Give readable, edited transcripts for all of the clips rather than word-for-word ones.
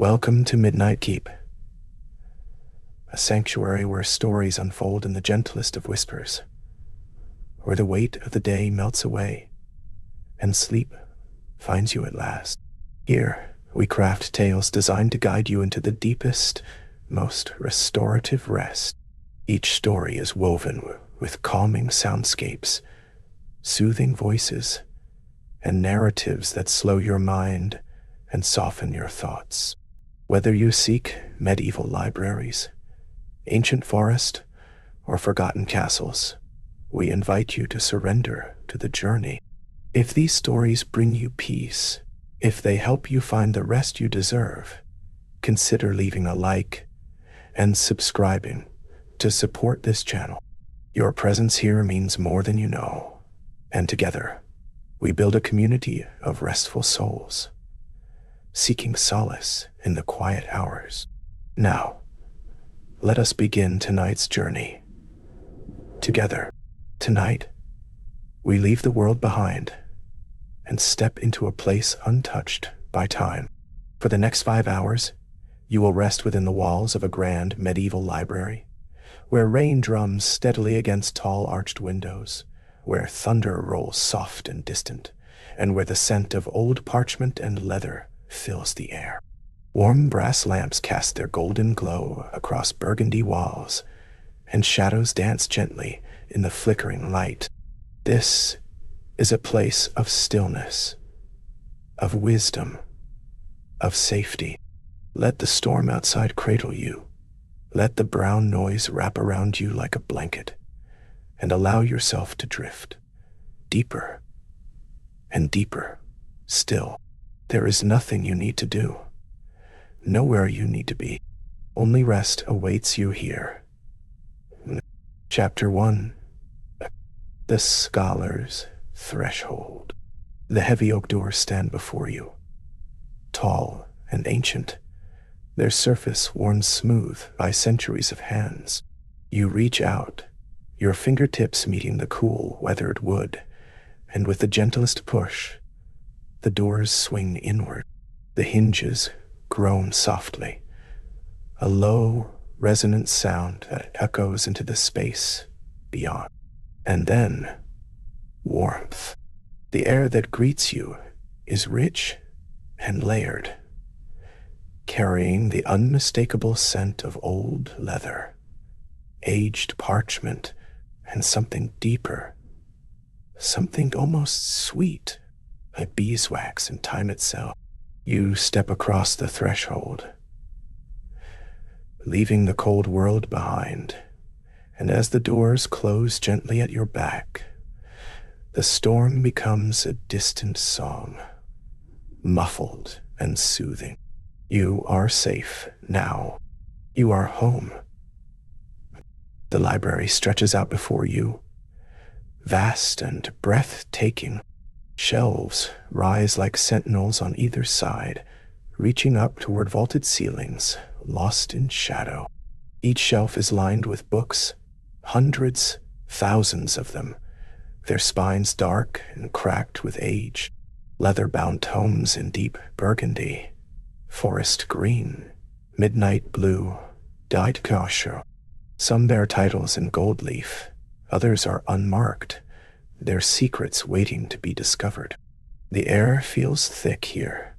Welcome to Midnight Keep, a sanctuary where stories unfold in the gentlest of whispers, where the weight of the day melts away and sleep finds you at last. Here, we craft tales designed to guide you into the deepest, most restorative rest. Each story is woven with calming soundscapes, soothing voices, and narratives that slow your mind and soften your thoughts. Whether you seek medieval libraries, ancient forest, or forgotten castles, we invite you to surrender to the journey. If these stories bring you peace, if they help you find the rest you deserve, consider leaving a like and subscribing to support this channel. Your presence here means more than you know, and together, we build a community of restful souls, seeking solace in the quiet hours. Now, let us begin tonight's journey. Together, tonight, we leave the world behind and step into a place untouched by time. For the next 5 hours, you will rest within the walls of a grand medieval library, where rain drums steadily against tall arched windows, where thunder rolls soft and distant, and where the scent of old parchment and leather fills the air. Warm brass lamps cast their golden glow across burgundy walls, and shadows dance gently in the flickering light. This is a place of stillness, of wisdom, of safety. Let the storm outside cradle you. Let the brown noise wrap around you like a blanket, and allow yourself to drift deeper and deeper still. There is nothing you need to do, nowhere you need to be. Only rest awaits you here. Chapter 1. The Scholar's Threshold. The heavy oak doors stand before you, tall and ancient, their surface worn smooth by centuries of hands. You reach out, your fingertips meeting the cool, weathered wood, and with the gentlest push, the doors swing inward. The hinges groan softly, a low, resonant sound that echoes into the space beyond. And then, warmth. The air that greets you is rich and layered, carrying the unmistakable scent of old leather, aged parchment, and something deeper, something almost sweet, like beeswax and time itself. You step across the threshold, leaving the cold world behind, and as the doors close gently at your back, the storm becomes a distant song, muffled and soothing. You are safe now. You are home. The library stretches out before you, vast and breathtaking. Shelves rise like sentinels on either side, reaching up toward vaulted ceilings, lost in shadow. Each shelf is lined with books, hundreds, thousands of them, their spines dark and cracked with age. Leather-bound tomes in deep burgundy, forest green, midnight blue, dyed caucho. Some bear titles in gold leaf, others are unmarked, their secrets waiting to be discovered. The air feels thick here,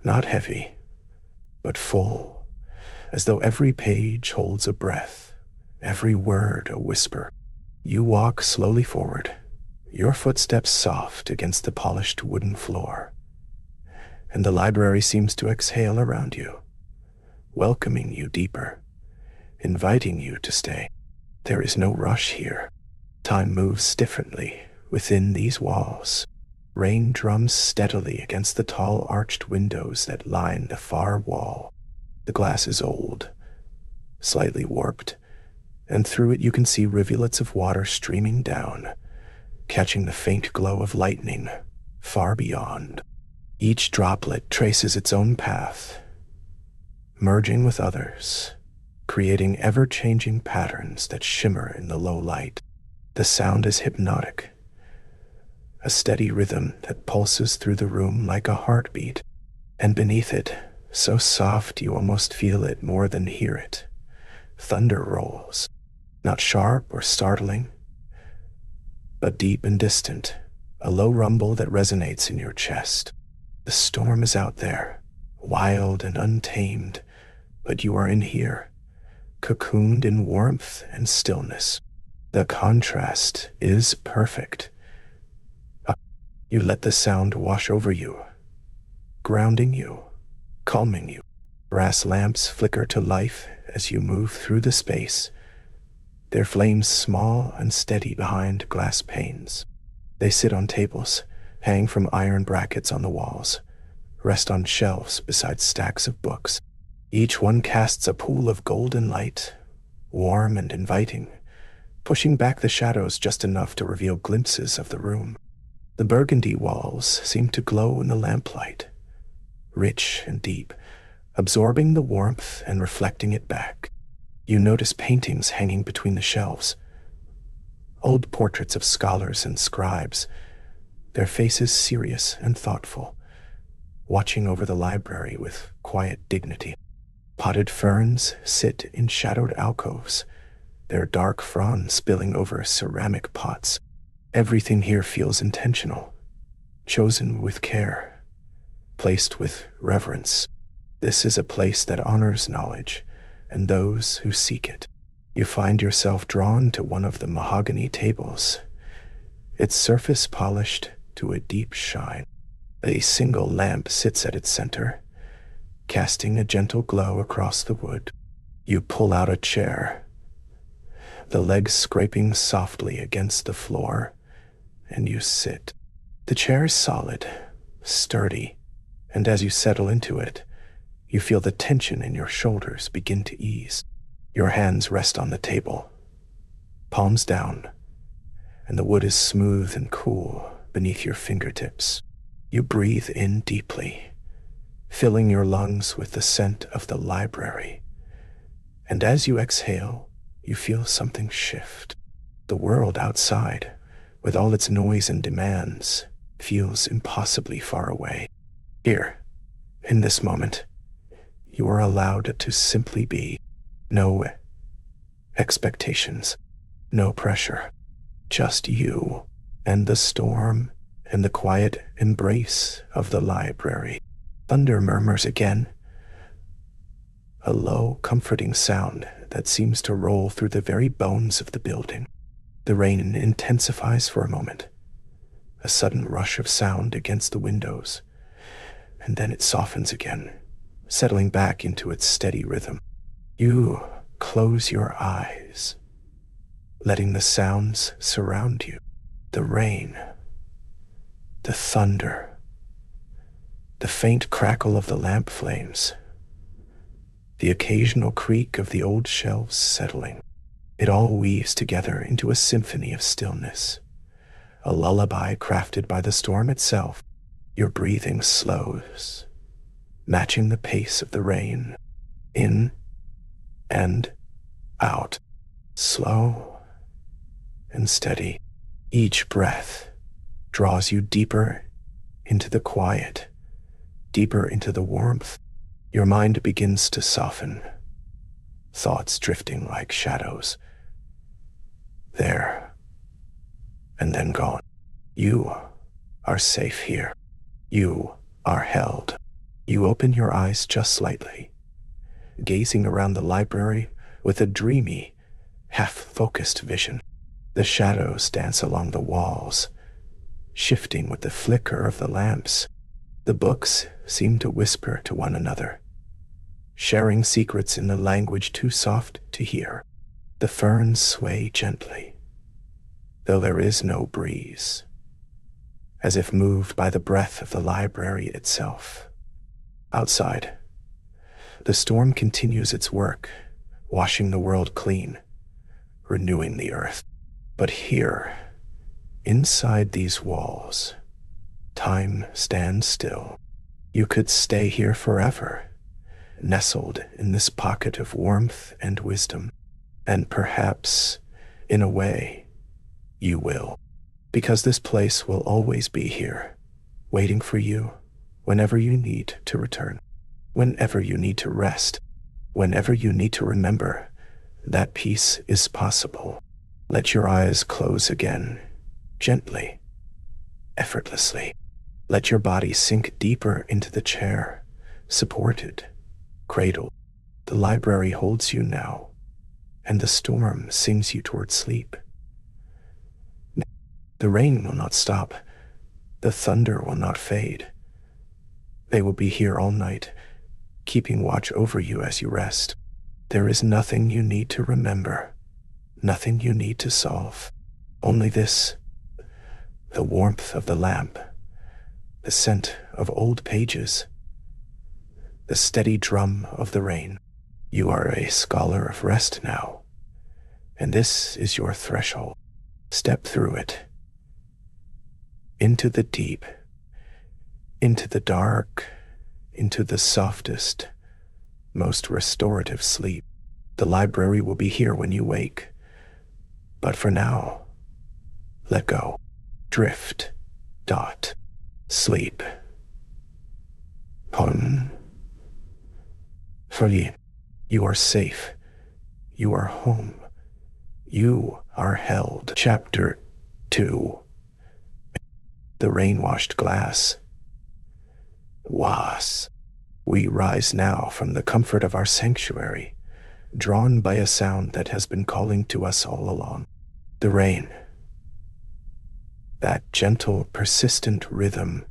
not heavy, but full, as though every page holds a breath, every word a whisper. You walk slowly forward, your footsteps soft against the polished wooden floor, and the library seems to exhale around you, welcoming you deeper, inviting you to stay. There is no rush here. Time moves differently within these walls. Rain drums steadily against the tall arched windows that line the far wall. The glass is old, slightly warped, and through it you can see rivulets of water streaming down, catching the faint glow of lightning far beyond. Each droplet traces its own path, merging with others, creating ever-changing patterns that shimmer in the low light. The sound is hypnotic, a steady rhythm that pulses through the room like a heartbeat, and beneath it, so soft you almost feel it more than hear it. Thunder rolls, not sharp or startling, but deep and distant, a low rumble that resonates in your chest. The storm is out there, wild and untamed, but you are in here, cocooned in warmth and stillness. The contrast is perfect. You let the sound wash over you, grounding you, calming you. Brass lamps flicker to life as you move through the space, their flames small and steady behind glass panes. They sit on tables, hang from iron brackets on the walls, rest on shelves beside stacks of books. Each one casts a pool of golden light, warm and inviting, pushing back the shadows just enough to reveal glimpses of the room. The burgundy walls seem to glow in the lamplight, rich and deep, absorbing the warmth and reflecting it back. You notice paintings hanging between the shelves, old portraits of scholars and scribes, their faces serious and thoughtful, watching over the library with quiet dignity. Potted ferns sit in shadowed alcoves, their dark fronds spilling over ceramic pots. Everything here feels intentional, chosen with care, placed with reverence. This is a place that honors knowledge and those who seek it. You find yourself drawn to one of the mahogany tables, its surface polished to a deep shine. A single lamp sits at its center, casting a gentle glow across the wood. You pull out a chair, the legs scraping softly against the floor, and you sit. The chair is solid, sturdy, and as you settle into it, you feel the tension in your shoulders begin to ease. Your hands rest on the table, palms down, and the wood is smooth and cool beneath your fingertips. You breathe in deeply, filling your lungs with the scent of the library. And as you exhale, you feel something shift. The world outside, with all its noise and demands, feels impossibly far away. Here, in this moment, you are allowed to simply be. No expectations, no pressure, just you and the storm and the quiet embrace of the library. Thunder murmurs again, a low, comforting sound that seems to roll through the very bones of the building. The rain intensifies for a moment, a sudden rush of sound against the windows, and then it softens again, settling back into its steady rhythm. You close your eyes, letting the sounds surround you. The rain, the thunder, the faint crackle of the lamp flames, the occasional creak of the old shelves settling. It all weaves together into a symphony of stillness, a lullaby crafted by the storm itself. Your breathing slows, matching the pace of the rain, in and out, slow and steady. Each breath draws you deeper into the quiet, deeper into the warmth. Your mind begins to soften, thoughts drifting like shadows, there and then gone. You are safe here. You are held. You open your eyes just slightly, gazing around the library with a dreamy, half-focused vision. The shadows dance along the walls, shifting with the flicker of the lamps. The books seem to whisper to one another, sharing secrets in a language too soft to hear. The ferns sway gently, though there is no breeze, as if moved by the breath of the library itself. Outside, the storm continues its work, washing the world clean, renewing the earth. But here, inside these walls, time stands still. You could stay here forever, nestled in this pocket of warmth and wisdom. And perhaps, in a way, you will. Because this place will always be here, waiting for you whenever you need to return. Whenever you need to rest, whenever you need to remember that peace is possible, let your eyes close again, gently, effortlessly. Let your body sink deeper into the chair, supported, cradled. The library holds you now, and the storm sings you toward sleep. The rain will not stop. The thunder will not fade. They will be here all night, keeping watch over you as you rest. There is nothing you need to remember, nothing you need to solve. Only this, the warmth of the lamp, the scent of old pages, the steady drum of the rain. You are a scholar of rest now, and this is your threshold. Step through it, into the deep, into the dark, into the softest, most restorative sleep. The library will be here when you wake, but for now, let go, drift, sleep. Home. Free. You are safe. You are home. You are held. Chapter 2. The rain-washed glass. Was. We rise now from the comfort of our sanctuary, drawn by a sound that has been calling to us all along. The rain. That gentle, persistent rhythm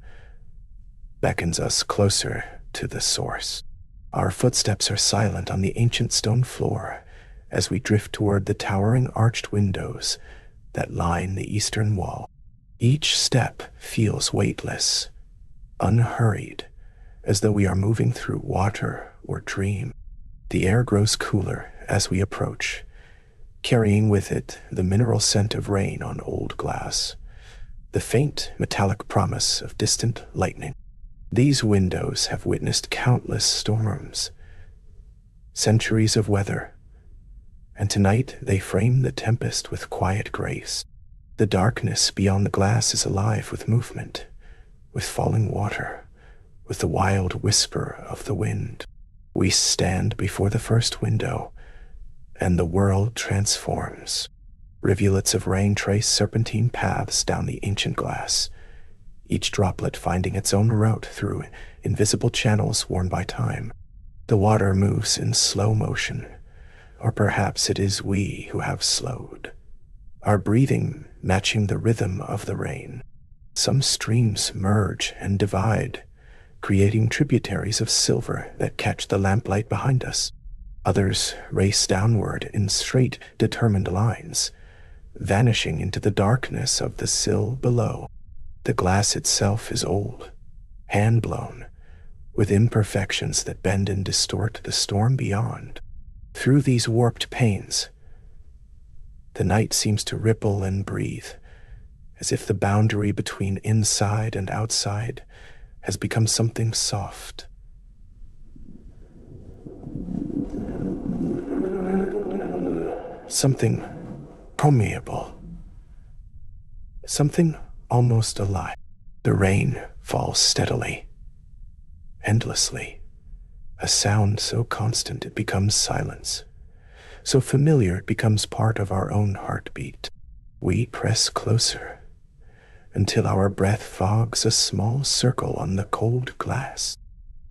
beckons us closer to the source. Our footsteps are silent on the ancient stone floor as we drift toward the towering arched windows that line the eastern wall. Each step feels weightless, unhurried, as though we are moving through water or dream. The air grows cooler as we approach, carrying with it the mineral scent of rain on old glass, the faint metallic promise of distant lightning. These windows have witnessed countless storms, centuries of weather, and tonight they frame the tempest with quiet grace. The darkness beyond the glass is alive with movement, with falling water, with the wild whisper of the wind. We stand before the first window, and the world transforms. Rivulets of rain trace serpentine paths down the ancient glass, each droplet finding its own route through invisible channels worn by time. The water moves in slow motion, or perhaps it is we who have slowed, our breathing matching the rhythm of the rain. Some streams merge and divide, creating tributaries of silver that catch the lamplight behind us. Others race downward in straight, determined lines, vanishing into the darkness of the sill below. The glass itself is old, hand-blown, with imperfections that bend and distort the storm beyond. Through these warped panes, the night seems to ripple and breathe, as if the boundary between inside and outside has become something soft. Something permeable. Something almost alive. The rain falls steadily, endlessly, a sound so constant it becomes silence, so familiar it becomes part of our own heartbeat. We press closer until our breath fogs a small circle on the cold glass.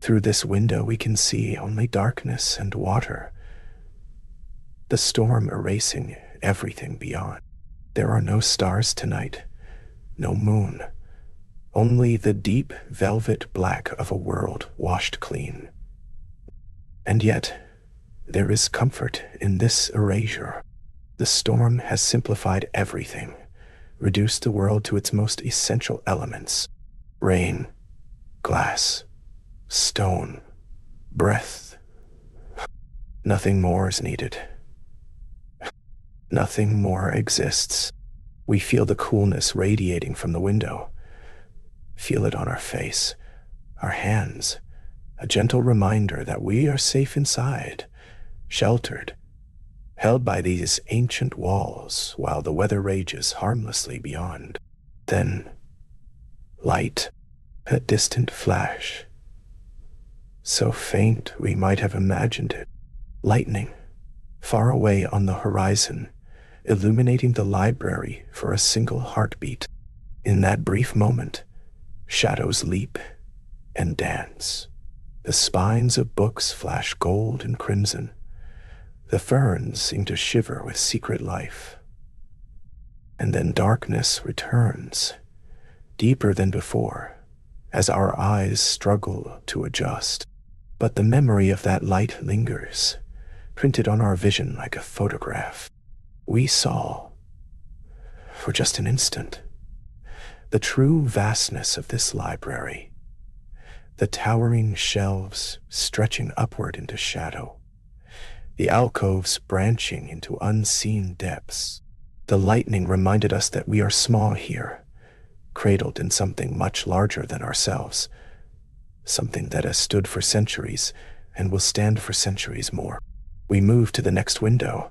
Through this window we can see only darkness and water, the storm erasing everything beyond. There are no stars tonight, no moon, only the deep velvet black of a world washed clean. And yet, there is comfort in this erasure. The storm has simplified everything, reduced the world to its most essential elements: rain, glass, stone, breath. Nothing more is needed. Nothing more exists. We feel the coolness radiating from the window. Feel it on our face, our hands, a gentle reminder that we are safe inside, sheltered, held by these ancient walls while the weather rages harmlessly beyond. Then, light, a distant flash, so faint we might have imagined it. Lightning, far away on the horizon, illuminating the library for a single heartbeat. In that brief moment, shadows leap and dance. The spines of books flash gold and crimson. The ferns seem to shiver with secret life. And then darkness returns, deeper than before, as our eyes struggle to adjust. But the memory of that light lingers, printed on our vision like a photograph. We saw, for just an instant, the true vastness of this library, the towering shelves stretching upward into shadow, the alcoves branching into unseen depths. The lightning reminded us that we are small here, cradled in something much larger than ourselves, something that has stood for centuries and will stand for centuries more. We move to the next window,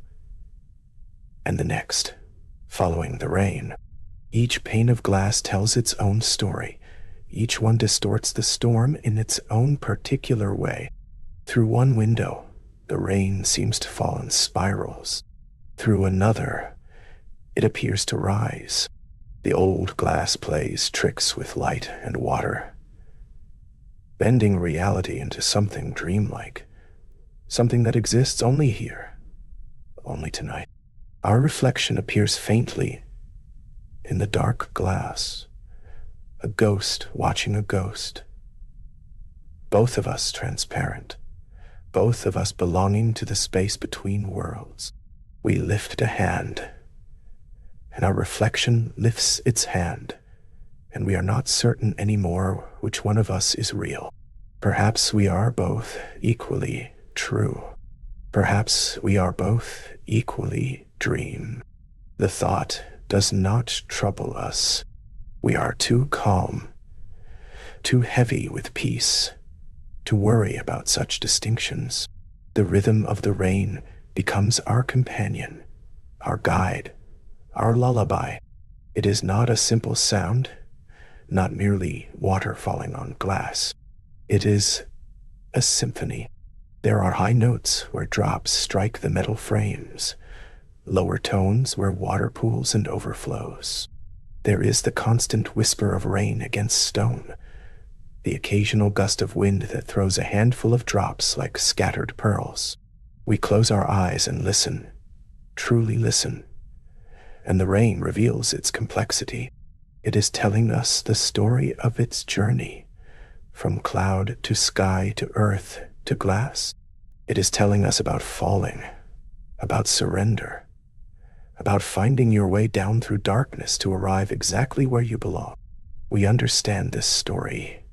and the next, following the rain. Each pane of glass tells its own story. Each one distorts the storm in its own particular way. Through one window, the rain seems to fall in spirals. Through another, it appears to rise. The old glass plays tricks with light and water, bending reality into something dreamlike, something that exists only here, only tonight. Our reflection appears faintly in the dark glass, a ghost watching a ghost. Both of us transparent, both of us belonging to the space between worlds. We lift a hand, and our reflection lifts its hand, and we are not certain anymore which one of us is real. Perhaps we are both equally true. Perhaps we are both equally dream. The thought does not trouble us. We are too calm, too heavy with peace, to worry about such distinctions. The rhythm of the rain becomes our companion, our guide, our lullaby. It is not a simple sound, not merely water falling on glass. It is a symphony. There are high notes where drops strike the metal frames, lower tones where water pools and overflows. There is the constant whisper of rain against stone, the occasional gust of wind that throws a handful of drops like scattered pearls. We close our eyes and listen, truly listen, and the rain reveals its complexity. It is telling us the story of its journey, from cloud to sky to earth to glass. It is telling us about falling, about surrender, about finding your way down through darkness to arrive exactly where you belong. We understand this story.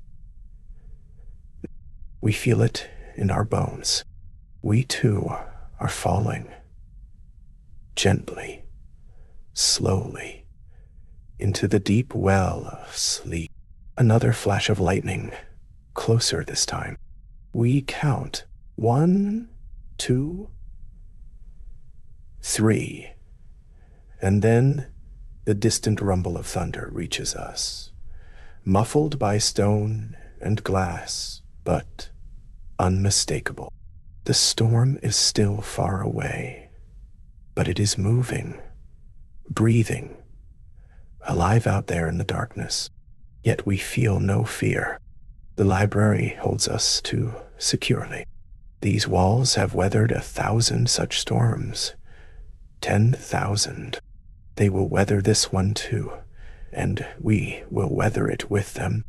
We feel it in our bones. We too are falling, gently, slowly, into the deep well of sleep. Another flash of lightning, closer this time. We count 1, 2, 3, and then the distant rumble of thunder reaches us, muffled by stone and glass, but unmistakable. The storm is still far away, but it is moving, breathing, alive out there in the darkness. Yet we feel no fear. The library holds us too securely. These walls have weathered 1,000 such storms, 10,000. They will weather this one too, and we will weather it with them.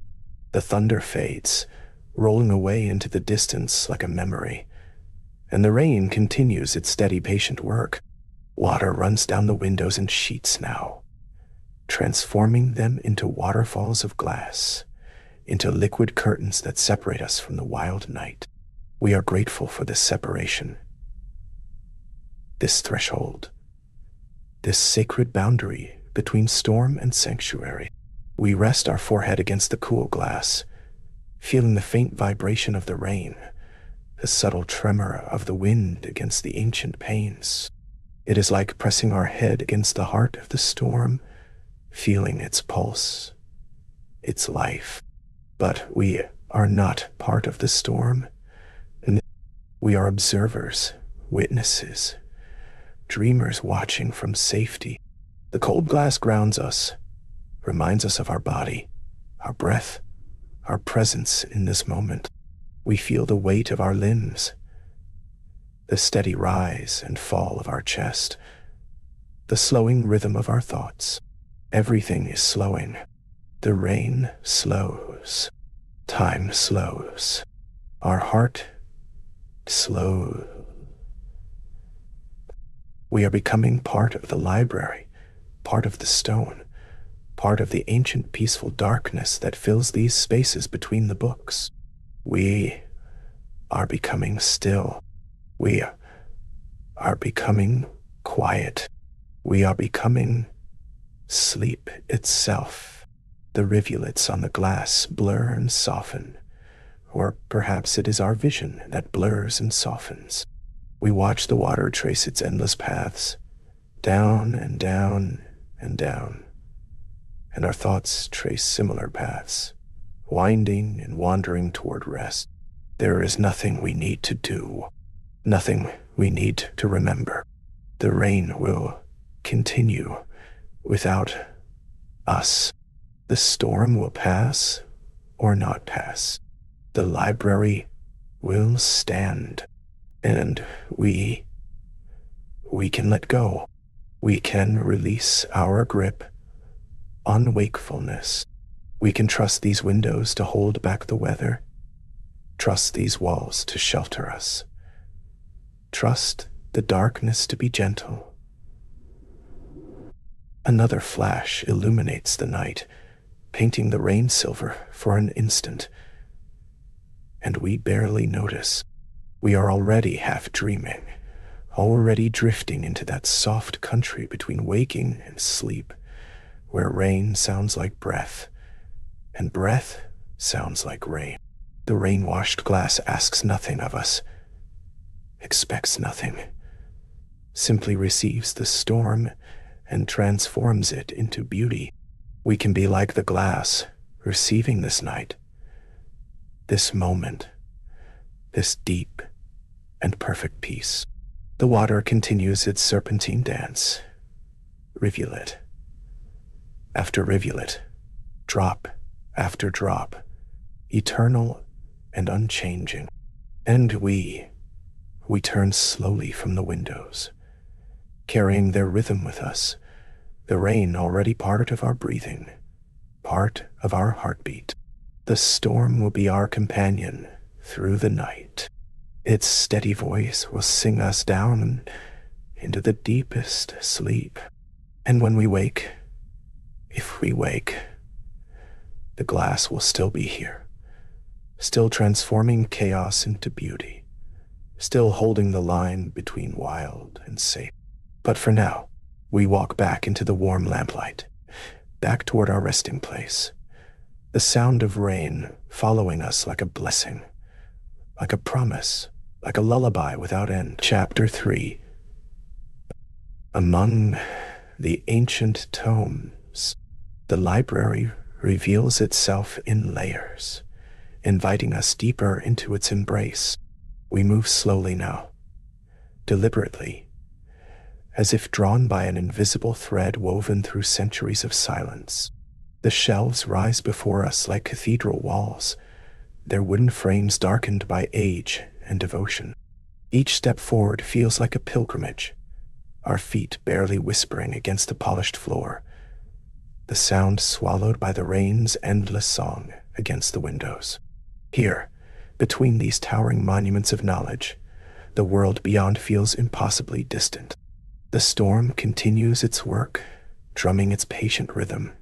The thunder fades, rolling away into the distance like a memory, and the rain continues its steady, patient work. Water runs down the windows in sheets now, transforming them into waterfalls of glass, into liquid curtains that separate us from the wild night. We are grateful for this separation, this threshold, this sacred boundary between storm and sanctuary. We rest our forehead against the cool glass, feeling the faint vibration of the rain, the subtle tremor of the wind against the ancient panes. It is like pressing our head against the heart of the storm, feeling its pulse, its life. But we are not part of the storm. We are observers, witnesses, dreamers watching from safety. The cold glass grounds us, reminds us of our body, our breath, our presence in this moment. We feel the weight of our limbs, the steady rise and fall of our chest, the slowing rhythm of our thoughts. Everything is slowing. The rain slows. Time slows. Our heart slows. We are becoming part of the library, part of the stone, part of the ancient peaceful darkness that fills these spaces between the books. We are becoming still. We are becoming quiet. We are becoming sleep itself. The rivulets on the glass blur and soften, or perhaps it is our vision that blurs and softens. We watch the water trace its endless paths, down and down and down, and our thoughts trace similar paths, winding and wandering toward rest. There is nothing we need to do, nothing we need to remember. The rain will continue without us. The storm will pass or not pass. The library will stand, and we can let go. We can release our grip on wakefulness. We can trust these windows to hold back the weather, trust these walls to shelter us, trust the darkness to be gentle. Another flash illuminates the night, painting the rain silver for an instant, and we barely notice. We are already half dreaming, already drifting into that soft country between waking and sleep, where rain sounds like breath, and breath sounds like rain. The rain-washed glass asks nothing of us, expects nothing, simply receives the storm and transforms it into beauty. We can be like the glass, receiving this night, this moment, this deep and perfect peace. The water continues its serpentine dance, rivulet after rivulet, drop after drop, eternal and unchanging. And we turn slowly from the windows, carrying their rhythm with us, the rain already part of our breathing, part of our heartbeat. The storm will be our companion through the night. Its steady voice will sing us down into the deepest sleep. And when we wake, if we wake, the glass will still be here, still transforming chaos into beauty, still holding the line between wild and safe. But for now, we walk back into the warm lamplight, back toward our resting place, the sound of rain following us like a blessing, like a promise, like a lullaby without end. Chapter 3. Among the ancient tomes, the library reveals itself in layers, inviting us deeper into its embrace. We move slowly now, deliberately, as if drawn by an invisible thread woven through centuries of silence. The shelves rise before us like cathedral walls, their wooden frames darkened by age and devotion. Each step forward feels like a pilgrimage, our feet barely whispering against the polished floor, the sound swallowed by the rain's endless song against the windows. Here, between these towering monuments of knowledge, the world beyond feels impossibly distant. The storm continues its work, drumming its patient rhythm,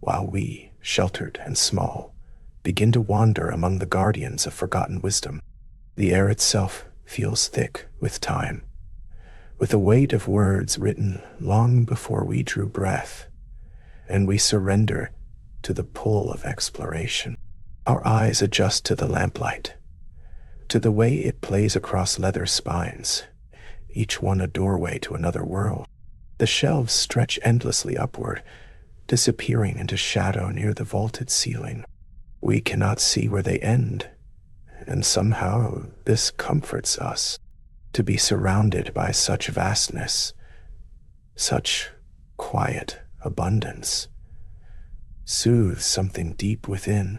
while we, sheltered and small, begin to wander among the guardians of forgotten wisdom. The air itself feels thick with time, with the weight of words written long before we drew breath, and we surrender to the pull of exploration. Our eyes adjust to the lamplight, to the way it plays across leather spines, each one a doorway to another world. The shelves stretch endlessly upward, disappearing into shadow near the vaulted ceiling. We cannot see where they end, and somehow this comforts us. To be surrounded by such vastness, such quiet abundance, soothes something deep within.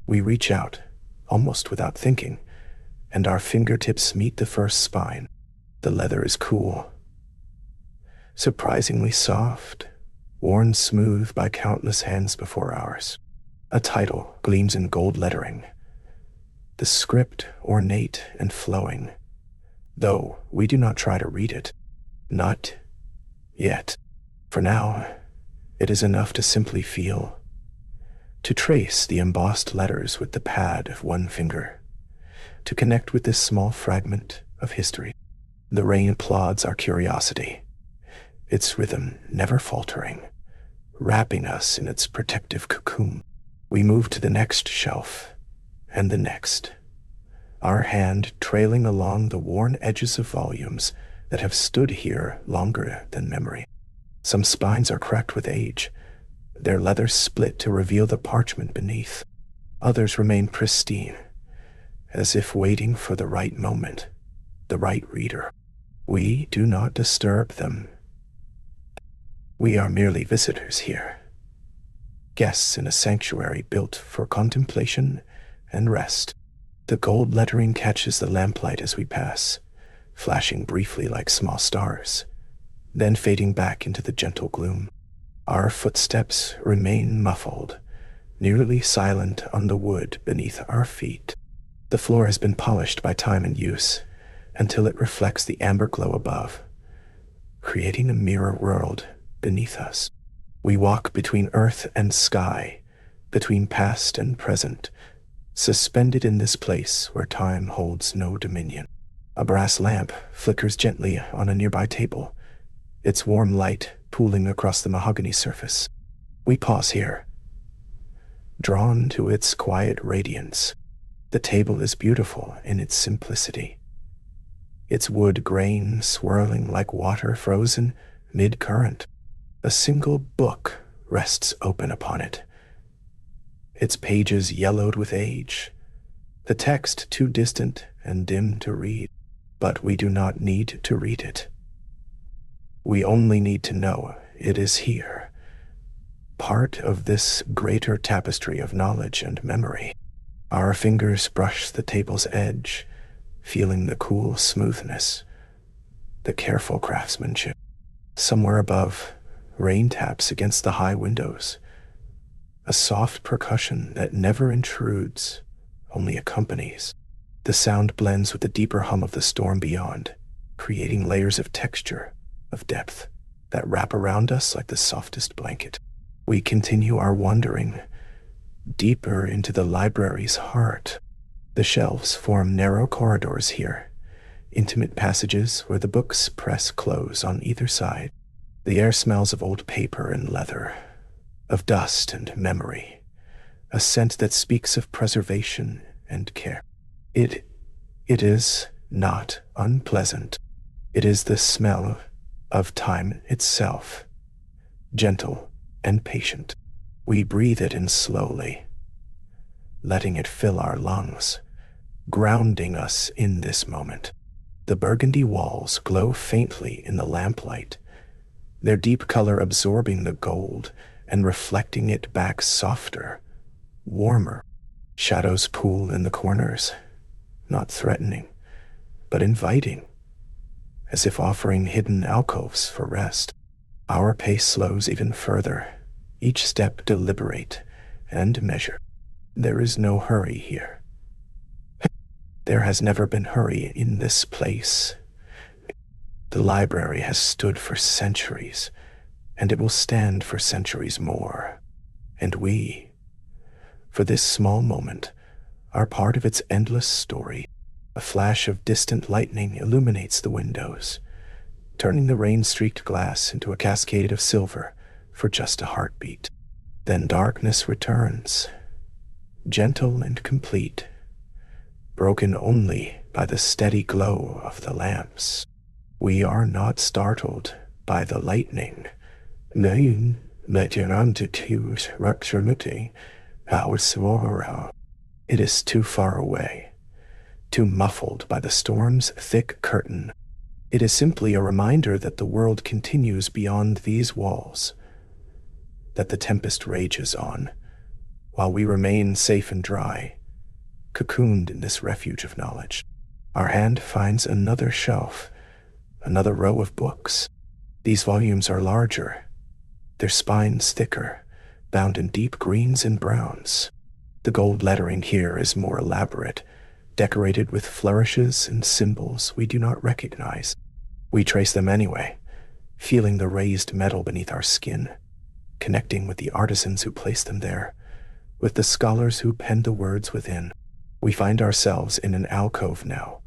We reach out, almost without thinking, and our fingertips meet the first spine. The leather is cool, surprisingly soft, worn smooth by countless hands before ours. A title gleams in gold lettering, the script ornate and flowing, though we do not try to read it. Not yet. For now, it is enough to simply feel, to trace the embossed letters with the pad of one finger, to connect with this small fragment of history. The rain plods our curiosity, its rhythm never faltering, wrapping us in its protective cocoon. We move to the next shelf, and the next, our hand trailing along the worn edges of volumes that have stood here longer than memory. Some spines are cracked with age, their leather split to reveal the parchment beneath. Others remain pristine, as if waiting for the right moment, the right reader. We do not disturb them. We are merely visitors here, guests in a sanctuary built for contemplation and rest. The gold lettering catches the lamplight as we pass, flashing briefly like small stars, then fading back into the gentle gloom. Our footsteps remain muffled, nearly silent on the wood beneath our feet. The floor has been polished by time and use, until it reflects the amber glow above, creating a mirror world beneath us. We walk between earth and sky, between past and present, suspended in this place where time holds no dominion. A brass lamp flickers gently on a nearby table, its warm light pooling across the mahogany surface. We pause here, drawn to its quiet radiance. The table is beautiful in its simplicity, its wood grain swirling like water frozen mid-current. A single book rests open upon it, its pages yellowed with age, the text too distant and dim to read. But we do not need to read it. We only need to know it is here, part of this greater tapestry of knowledge and memory. Our fingers brush the table's edge, feeling the cool smoothness, the careful craftsmanship. Somewhere above, rain taps against the high windows, a soft percussion that never intrudes, only accompanies. The sound blends with the deeper hum of the storm beyond, creating layers of texture, of depth, that wrap around us like the softest blanket. We continue our wandering, deeper into the library's heart. The shelves form narrow corridors here, intimate passages where the books press close on either side. The air smells of old paper and leather, of dust and memory, a scent that speaks of preservation and care. It is not unpleasant. It is the smell of time itself, gentle and patient. We breathe it in slowly, letting it fill our lungs, grounding us in this moment. The burgundy walls glow faintly in the lamplight, their deep color absorbing the gold and reflecting it back softer, warmer. Shadows pool in the corners, not threatening, but inviting, as if offering hidden alcoves for rest. Our pace slows even further, each step deliberate and measured. There is no hurry here. There has never been hurry in this place. The library has stood for centuries, and it will stand for centuries more. And we, for this small moment, are part of its endless story. A flash of distant lightning illuminates the windows, turning the rain-streaked glass into a cascade of silver for just a heartbeat. Then darkness returns, gentle and complete, broken only by the steady glow of the lamps. We are not startled by the lightning. It is too far away, too muffled by the storm's thick curtain. It is simply a reminder that the world continues beyond these walls, that the tempest rages on, while we remain safe and dry, cocooned in this refuge of knowledge. Our hand finds another shelf, another row of books. These volumes are larger, their spines thicker, bound in deep greens and browns. The gold lettering here is more elaborate, decorated with flourishes and symbols we do not recognize. We trace them anyway, feeling the raised metal beneath our skin, connecting with the artisans who placed them there, with the scholars who penned the words within. We find ourselves in an alcove now,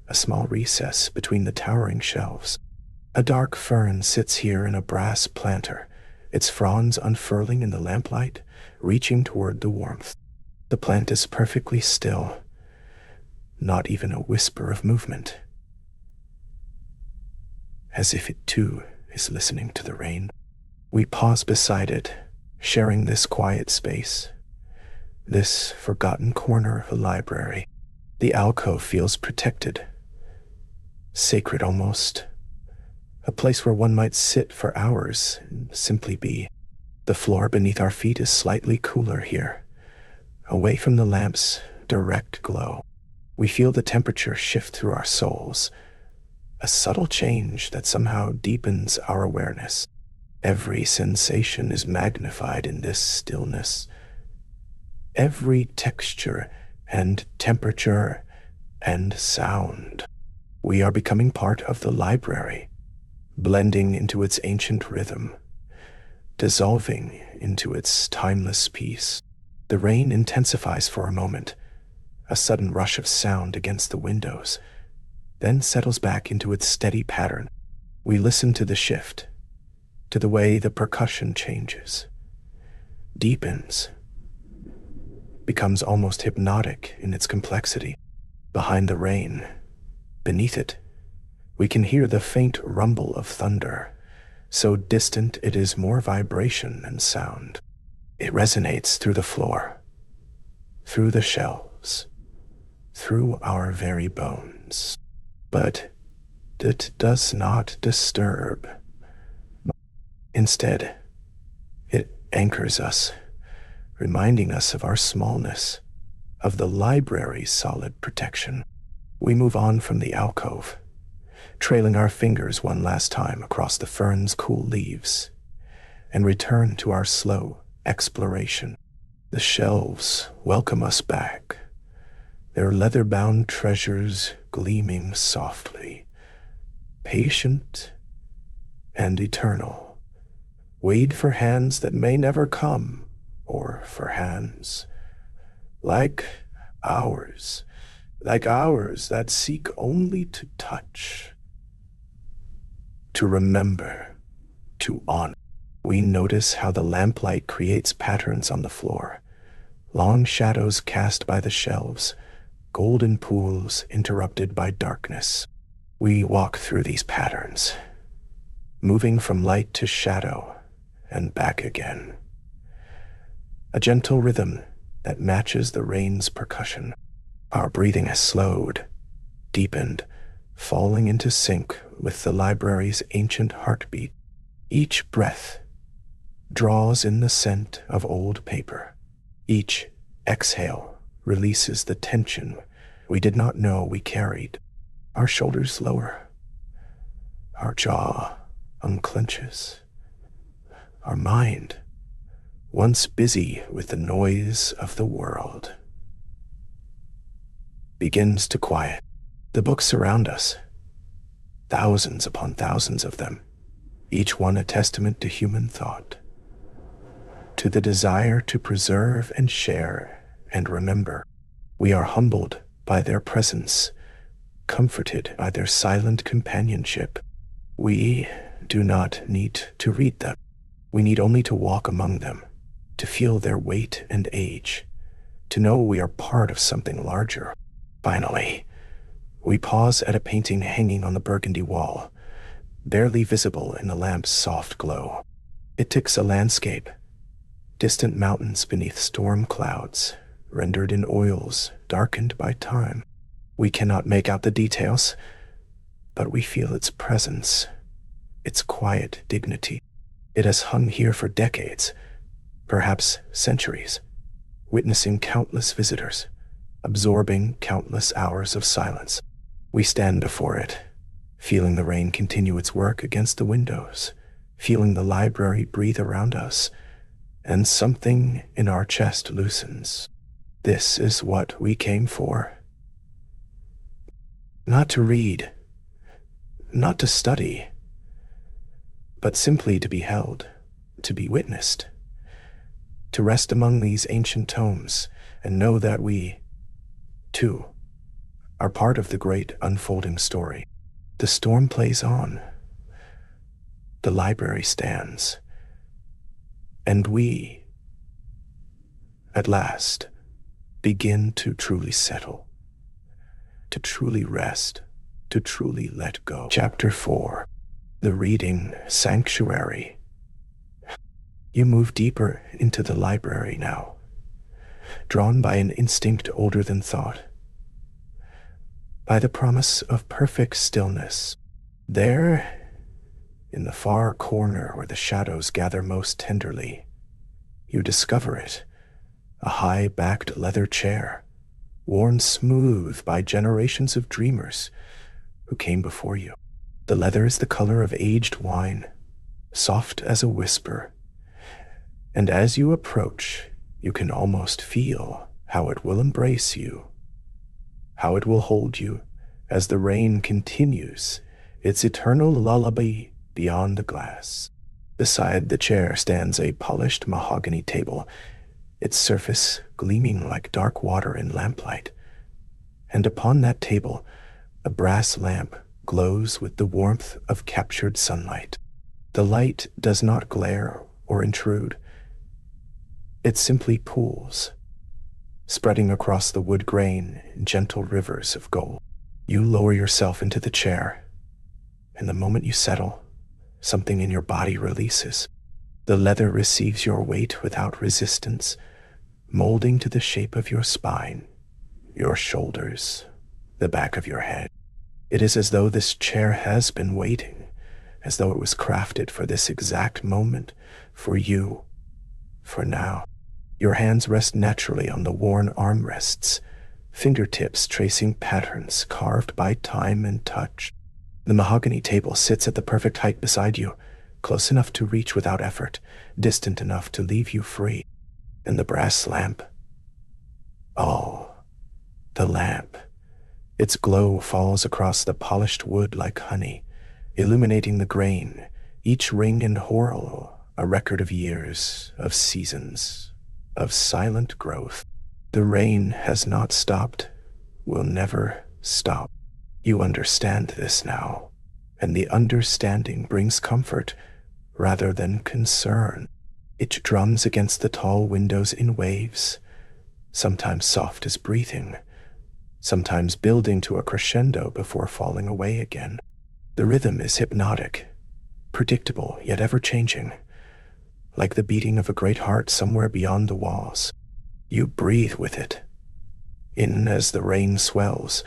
a small recess between the towering shelves. A dark fern sits here in a brass planter, its fronds unfurling in the lamplight, reaching toward the warmth. The plant is perfectly still, not even a whisper of movement, as if it too is listening to the rain. We pause beside it, sharing this quiet space, this forgotten corner of a library. The alcove feels protected, sacred almost, a place where one might sit for hours and simply be. The floor beneath our feet is slightly cooler here, away from the lamp's direct glow. We feel the temperature shift through our souls, a subtle change that somehow deepens our awareness. Every sensation is magnified in this stillness. Every texture and temperature and sound. We are becoming part of the library, blending into its ancient rhythm, dissolving into its timeless peace. The rain intensifies for a moment, a sudden rush of sound against the windows, then settles back into its steady pattern. We listen to the shift, to the way the percussion changes, deepens, becomes almost hypnotic in its complexity. Behind the rain, beneath it, we can hear the faint rumble of thunder, so distant it is more vibration than sound. It resonates through the floor, through the shelves, through our very bones. But it does not disturb. Instead, it anchors us, reminding us of our smallness, of the library's solid protection. We move on from the alcove, trailing our fingers one last time across the fern's cool leaves, and return to our slow exploration. The shelves welcome us back, their leather-bound treasures gleaming softly, patient and eternal. Wait for hands that may never come, or for hands like ours that seek only to touch, to remember, to honor. We notice how the lamplight creates patterns on the floor, long shadows cast by the shelves, golden pools interrupted by darkness. We walk through these patterns, moving from light to shadow and back again. A gentle rhythm that matches the rain's percussion. Our breathing has slowed, deepened, falling into sync with the library's ancient heartbeat. Each breath draws in the scent of old paper. Each exhale releases the tension we did not know we carried. Our shoulders lower. Our jaw unclenches. Our mind, once busy with the noise of the world, begins to quiet. The books surround us, thousands upon thousands of them, each one a testament to human thought, to the desire to preserve and share and remember. We are humbled by their presence, comforted by their silent companionship. We do not need to read them. We need only to walk among them, to feel their weight and age, to know we are part of something larger. Finally, we pause at a painting hanging on the burgundy wall, barely visible in the lamp's soft glow. It depicts a landscape, distant mountains beneath storm clouds, rendered in oils darkened by time. We cannot make out the details, but we feel its presence, its quiet dignity. It has hung here for decades, perhaps centuries, witnessing countless visitors, absorbing countless hours of silence. We stand before it, feeling the rain continue its work against the windows, feeling the library breathe around us, and something in our chest loosens. This is what we came for. Not to read, not to study, but simply to be held, to be witnessed, to rest among these ancient tomes and know that we, too, are part of the great unfolding story. The storm plays on. The library stands. And we, at last, begin to truly settle, to truly rest, to truly let go. Chapter 4. The Reading Sanctuary. You move deeper into the library now, drawn by an instinct older than thought, by the promise of perfect stillness. There, in the far corner where the shadows gather most tenderly, you discover it, a high-backed leather chair, worn smooth by generations of dreamers who came before you. The leather is the color of aged wine, soft as a whisper, and as you approach, you can almost feel how it will embrace you, how it will hold you as the rain continues its eternal lullaby beyond the glass. Beside the chair stands a polished mahogany table, its surface gleaming like dark water in lamplight. And upon that table, a brass lamp glows with the warmth of captured sunlight. The light does not glare or intrude. It simply pools, spreading across the wood grain in gentle rivers of gold. You lower yourself into the chair, and the moment you settle, something in your body releases. The leather receives your weight without resistance, molding to the shape of your spine, your shoulders, the back of your head. It is as though this chair has been waiting, as though it was crafted for this exact moment, for you, for now. Your hands rest naturally on the worn armrests, fingertips tracing patterns carved by time and touch. The mahogany table sits at the perfect height beside you, close enough to reach without effort, distant enough to leave you free. And the brass lamp. Oh, the lamp. Its glow falls across the polished wood like honey, illuminating the grain, each ring and whorl a record of years, of seasons, of silent growth. The rain has not stopped, will never stop. You understand this now, and the understanding brings comfort rather than concern. It drums against the tall windows in waves, sometimes soft as breathing, sometimes building to a crescendo before falling away again. The rhythm is hypnotic, predictable yet ever-changing, like the beating of a great heart somewhere beyond the walls. You breathe with it, in as the rain swells,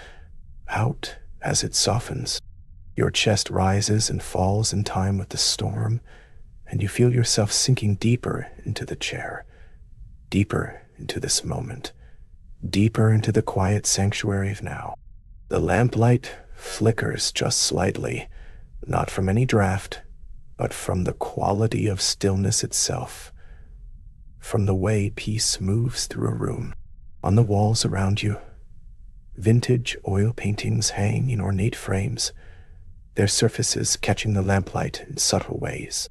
out as it softens. Your chest rises and falls in time with the storm, and you feel yourself sinking deeper into the chair, deeper into this moment, deeper into the quiet sanctuary of now. The lamplight flickers just slightly, not from any draft, but from the quality of stillness itself, from the way peace moves through a room. On the walls around you, vintage oil paintings hang in ornate frames, their surfaces catching the lamplight in subtle ways.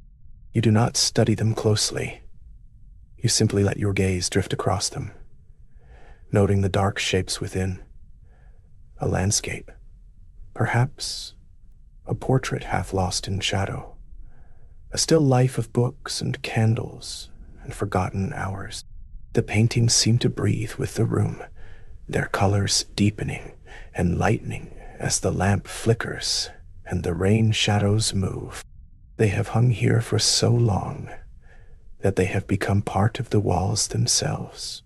You do not study them closely. You simply let your gaze drift across them, noting the dark shapes within. A landscape, perhaps a portrait half lost in shadow, a still life of books and candles and forgotten hours. The paintings seem to breathe with the room, their colors deepening and lightening as the lamp flickers and the rain shadows move. They have hung here for so long that they have become part of the walls themselves,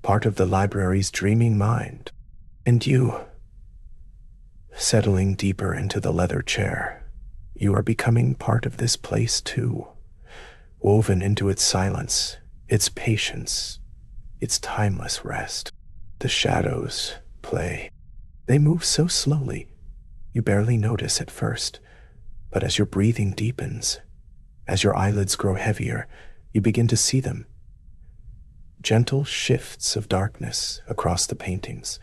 part of the library's dreaming mind. And you, Settling deeper into the leather chair, you are becoming part of this place too, woven into its silence, its patience, its timeless rest. The shadows play. They move so slowly, you barely notice at first, but as your breathing deepens, as your eyelids grow heavier, you begin to see them. Gentle shifts of darkness across the paintings,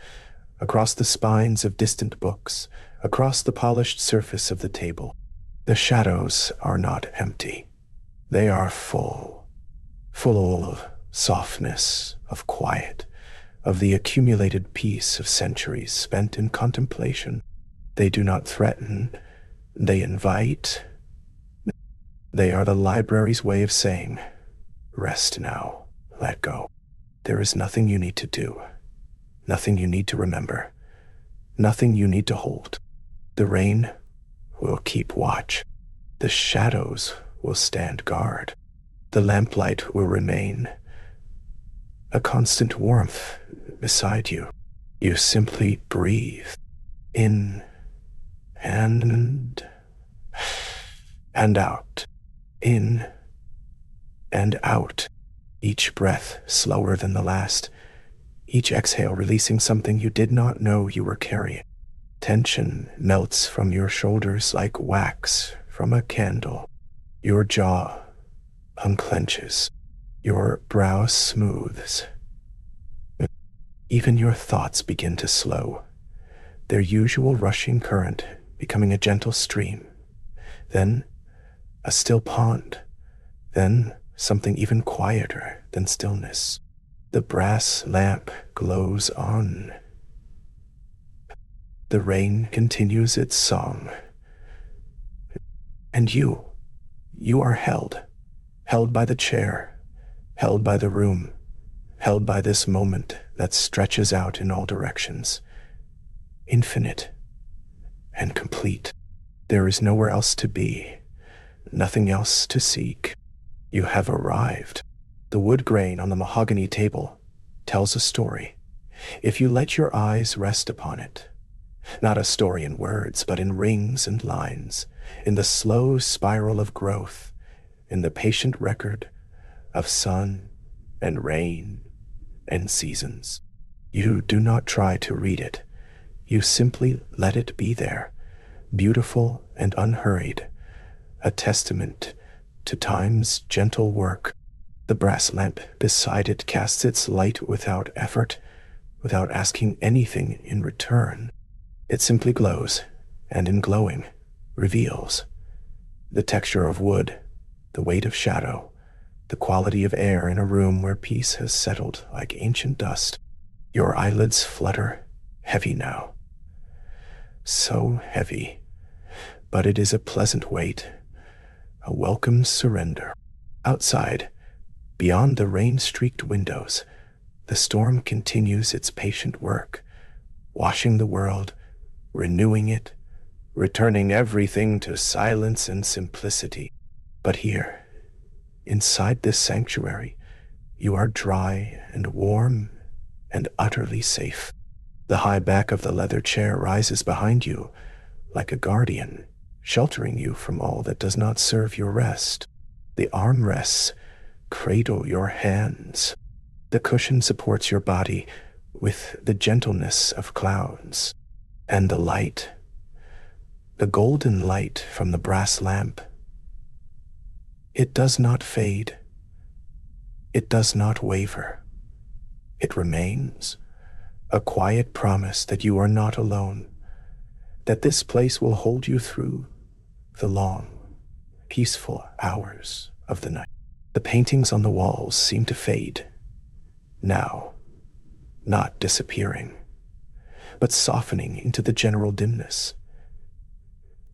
across the spines of distant books, across the polished surface of the table. The shadows are not empty. They are full of softness, of quiet, of the accumulated peace of centuries spent in contemplation. They do not threaten, they invite. They are the library's way of saying, rest now, let go. There is nothing you need to do, nothing you need to remember, nothing you need to hold. The rain will keep watch. The shadows will stand guard. The lamplight will remain a constant warmth beside you. You simply breathe in and out, in and out, each breath slower than the last, each exhale releasing something you did not know you were carrying. Tension melts from your shoulders like wax from a candle. Your jaw unclenches. Your brow smooths. Even your thoughts begin to slow, their usual rushing current becoming a gentle stream, then a still pond, then something even quieter than stillness. The brass lamp glows on. The rain continues its song. And you are held by the chair, held by the room, held by this moment that stretches out in all directions, infinite and complete. There is nowhere else to be, nothing else to seek. You have arrived. The wood grain on the mahogany table tells a story, if you let your eyes rest upon it. Not a story in words, but in rings and lines, in the slow spiral of growth, in the patient record of sun and rain and seasons. You do not try to read it. You simply let it be there, beautiful and unhurried, a testament to time's gentle work. The brass lamp beside it casts its light without effort, without asking anything in return. It simply glows, and in glowing, reveals the texture of wood, the weight of shadow, the quality of air in a room where peace has settled like ancient dust. Your eyelids flutter, heavy now. So heavy, but it is a pleasant weight, a welcome surrender. Outside, beyond the rain-streaked windows, the storm continues its patient work, washing the world, renewing it, returning everything to silence and simplicity. But here, inside this sanctuary, you are dry and warm and utterly safe. The high back of the leather chair rises behind you like a guardian, sheltering you from all that does not serve your rest. The armrests cradle your hands. The cushion supports your body with the gentleness of clouds. And the light, the golden light from the brass lamp, it does not fade. It does not waver. It remains, a quiet promise that you are not alone, that this place will hold you through the long, peaceful hours of the night. The paintings on the walls seem to fade, now, not disappearing, but softening into the general dimness,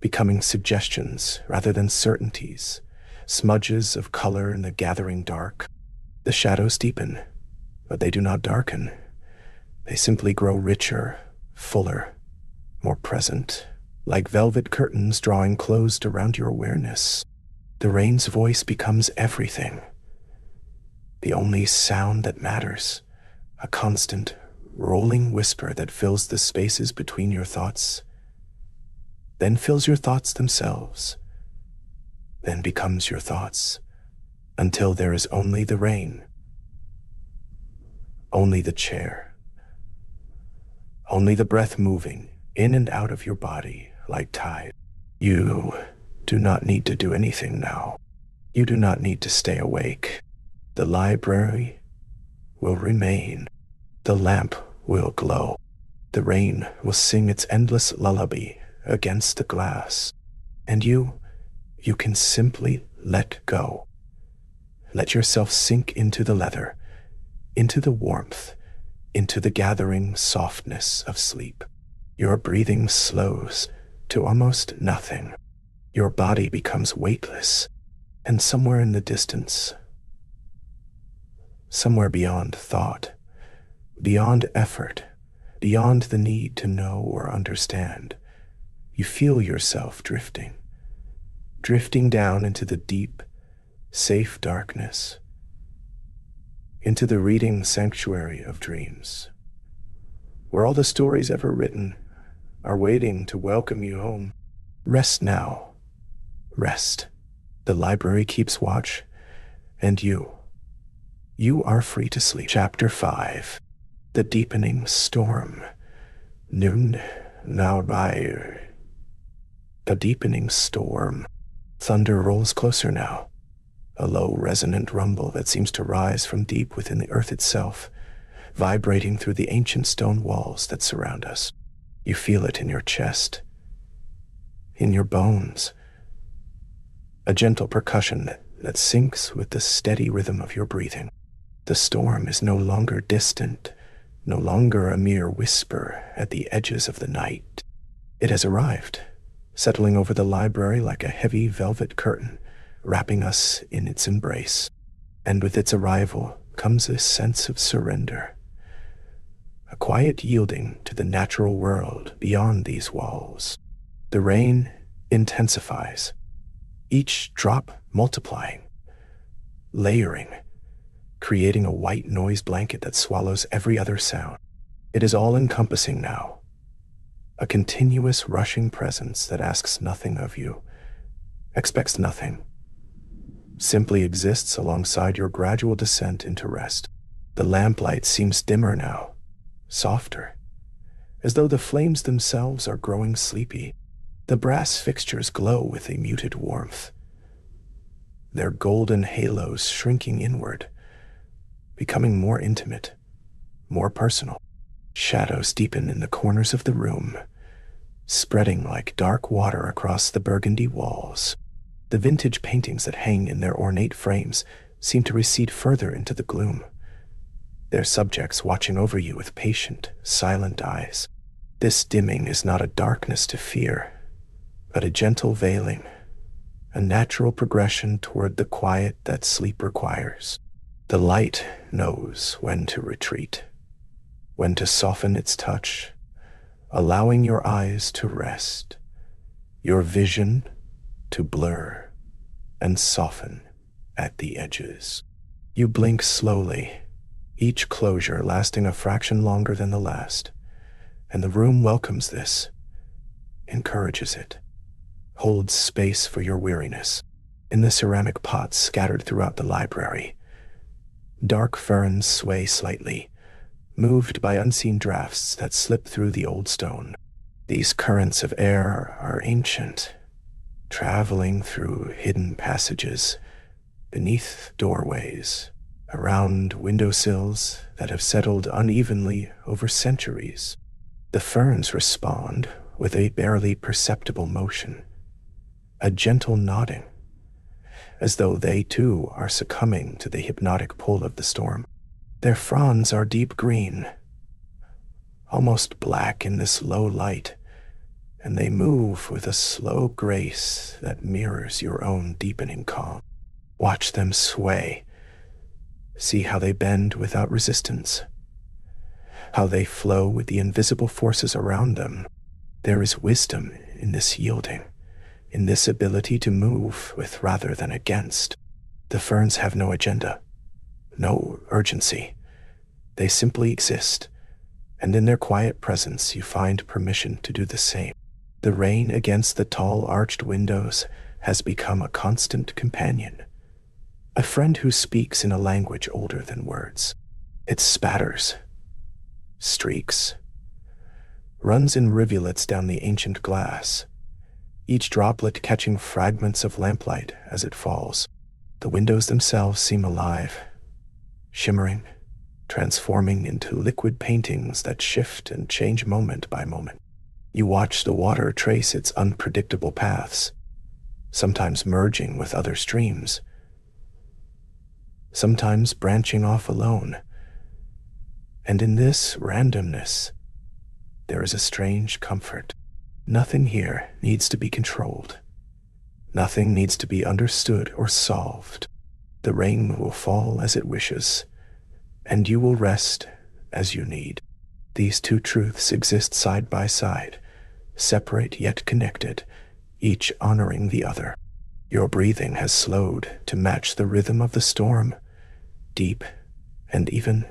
becoming suggestions rather than certainties, smudges of color in the gathering dark. The shadows deepen, but they do not darken. They simply grow richer, fuller, more present, like velvet curtains drawing closed around your awareness. The rain's voice becomes everything, the only sound that matters, a constant, rolling whisper that fills the spaces between your thoughts then fills your thoughts themselves, then becomes your thoughts, until there is only the rain, only the chair, only the breath moving in and out of your body like tide. You do not need to do anything now. You do not need to stay awake. The library will remain. The lamp will glow. The rain will sing its endless lullaby against the glass. And you can simply let go. Let yourself sink into the leather, into the warmth, into the gathering softness of sleep. Your breathing slows to almost nothing. Your body becomes weightless, and somewhere in the distance, somewhere beyond thought, beyond effort, beyond the need to know or understand, you feel yourself drifting down into the deep, safe darkness, into the reading sanctuary of dreams, where all the stories ever written are waiting to welcome you home. Rest now. Rest. The library keeps watch, and you are free to sleep. Chapter 5. The deepening storm. Noon now by. The deepening storm. Thunder rolls closer now, a low resonant rumble that seems to rise from deep within the earth itself, vibrating through the ancient stone walls that surround us. You feel it in your chest, in your bones, a gentle percussion that syncs with the steady rhythm of your breathing. The storm is no longer distant, no longer a mere whisper at the edges of the night. It has arrived, settling over the library like a heavy velvet curtain, wrapping us in its embrace. And with its arrival comes a sense of surrender, a quiet yielding to the natural world beyond these walls. The rain intensifies, each drop multiplying, layering, creating a white noise blanket that swallows every other sound. It is all-encompassing now, a continuous rushing presence that asks nothing of you, expects nothing, simply exists alongside your gradual descent into rest. The lamplight seems dimmer now, softer, as though the flames themselves are growing sleepy. The brass fixtures glow with a muted warmth, their golden halos shrinking inward, becoming more intimate, more personal. Shadows deepen in the corners of the room, spreading like dark water across the burgundy walls. The vintage paintings that hang in their ornate frames seem to recede further into the gloom, their subjects watching over you with patient, silent eyes. This dimming is not a darkness to fear, but a gentle veiling, a natural progression toward the quiet that sleep requires. The light knows when to retreat, when to soften its touch, allowing your eyes to rest, your vision to blur and soften at the edges. You blink slowly, each closure lasting a fraction longer than the last, and the room welcomes this, encourages it, holds space for your weariness. In the ceramic pots scattered throughout the library, dark ferns sway slightly, moved by unseen drafts that slip through the old stone. These currents of air are ancient, traveling through hidden passages, beneath doorways, around windowsills that have settled unevenly over centuries. The ferns respond with a barely perceptible motion, a gentle nodding, as though they too are succumbing to the hypnotic pull of the storm. Their fronds are deep green, almost black in this low light, and they move with a slow grace that mirrors your own deepening calm. Watch them sway. See how they bend without resistance, how they flow with the invisible forces around them. There is wisdom in this yielding, in this ability to move with rather than against. The ferns have no agenda, no urgency. They simply exist, and in their quiet presence you find permission to do the same. The rain against the tall arched windows has become a constant companion, a friend who speaks in a language older than words. It spatters, streaks, runs in rivulets down the ancient glass, each droplet catching fragments of lamplight as it falls. The windows themselves seem alive, shimmering, transforming into liquid paintings that shift and change moment by moment. You watch the water trace its unpredictable paths, sometimes merging with other streams, sometimes branching off alone. And in this randomness, there is a strange comfort. Nothing here needs to be controlled. Nothing needs to be understood or solved. The rain will fall as it wishes, and you will rest as you need. These two truths exist side by side, separate yet connected, each honoring the other. Your breathing has slowed to match the rhythm of the storm, deep and even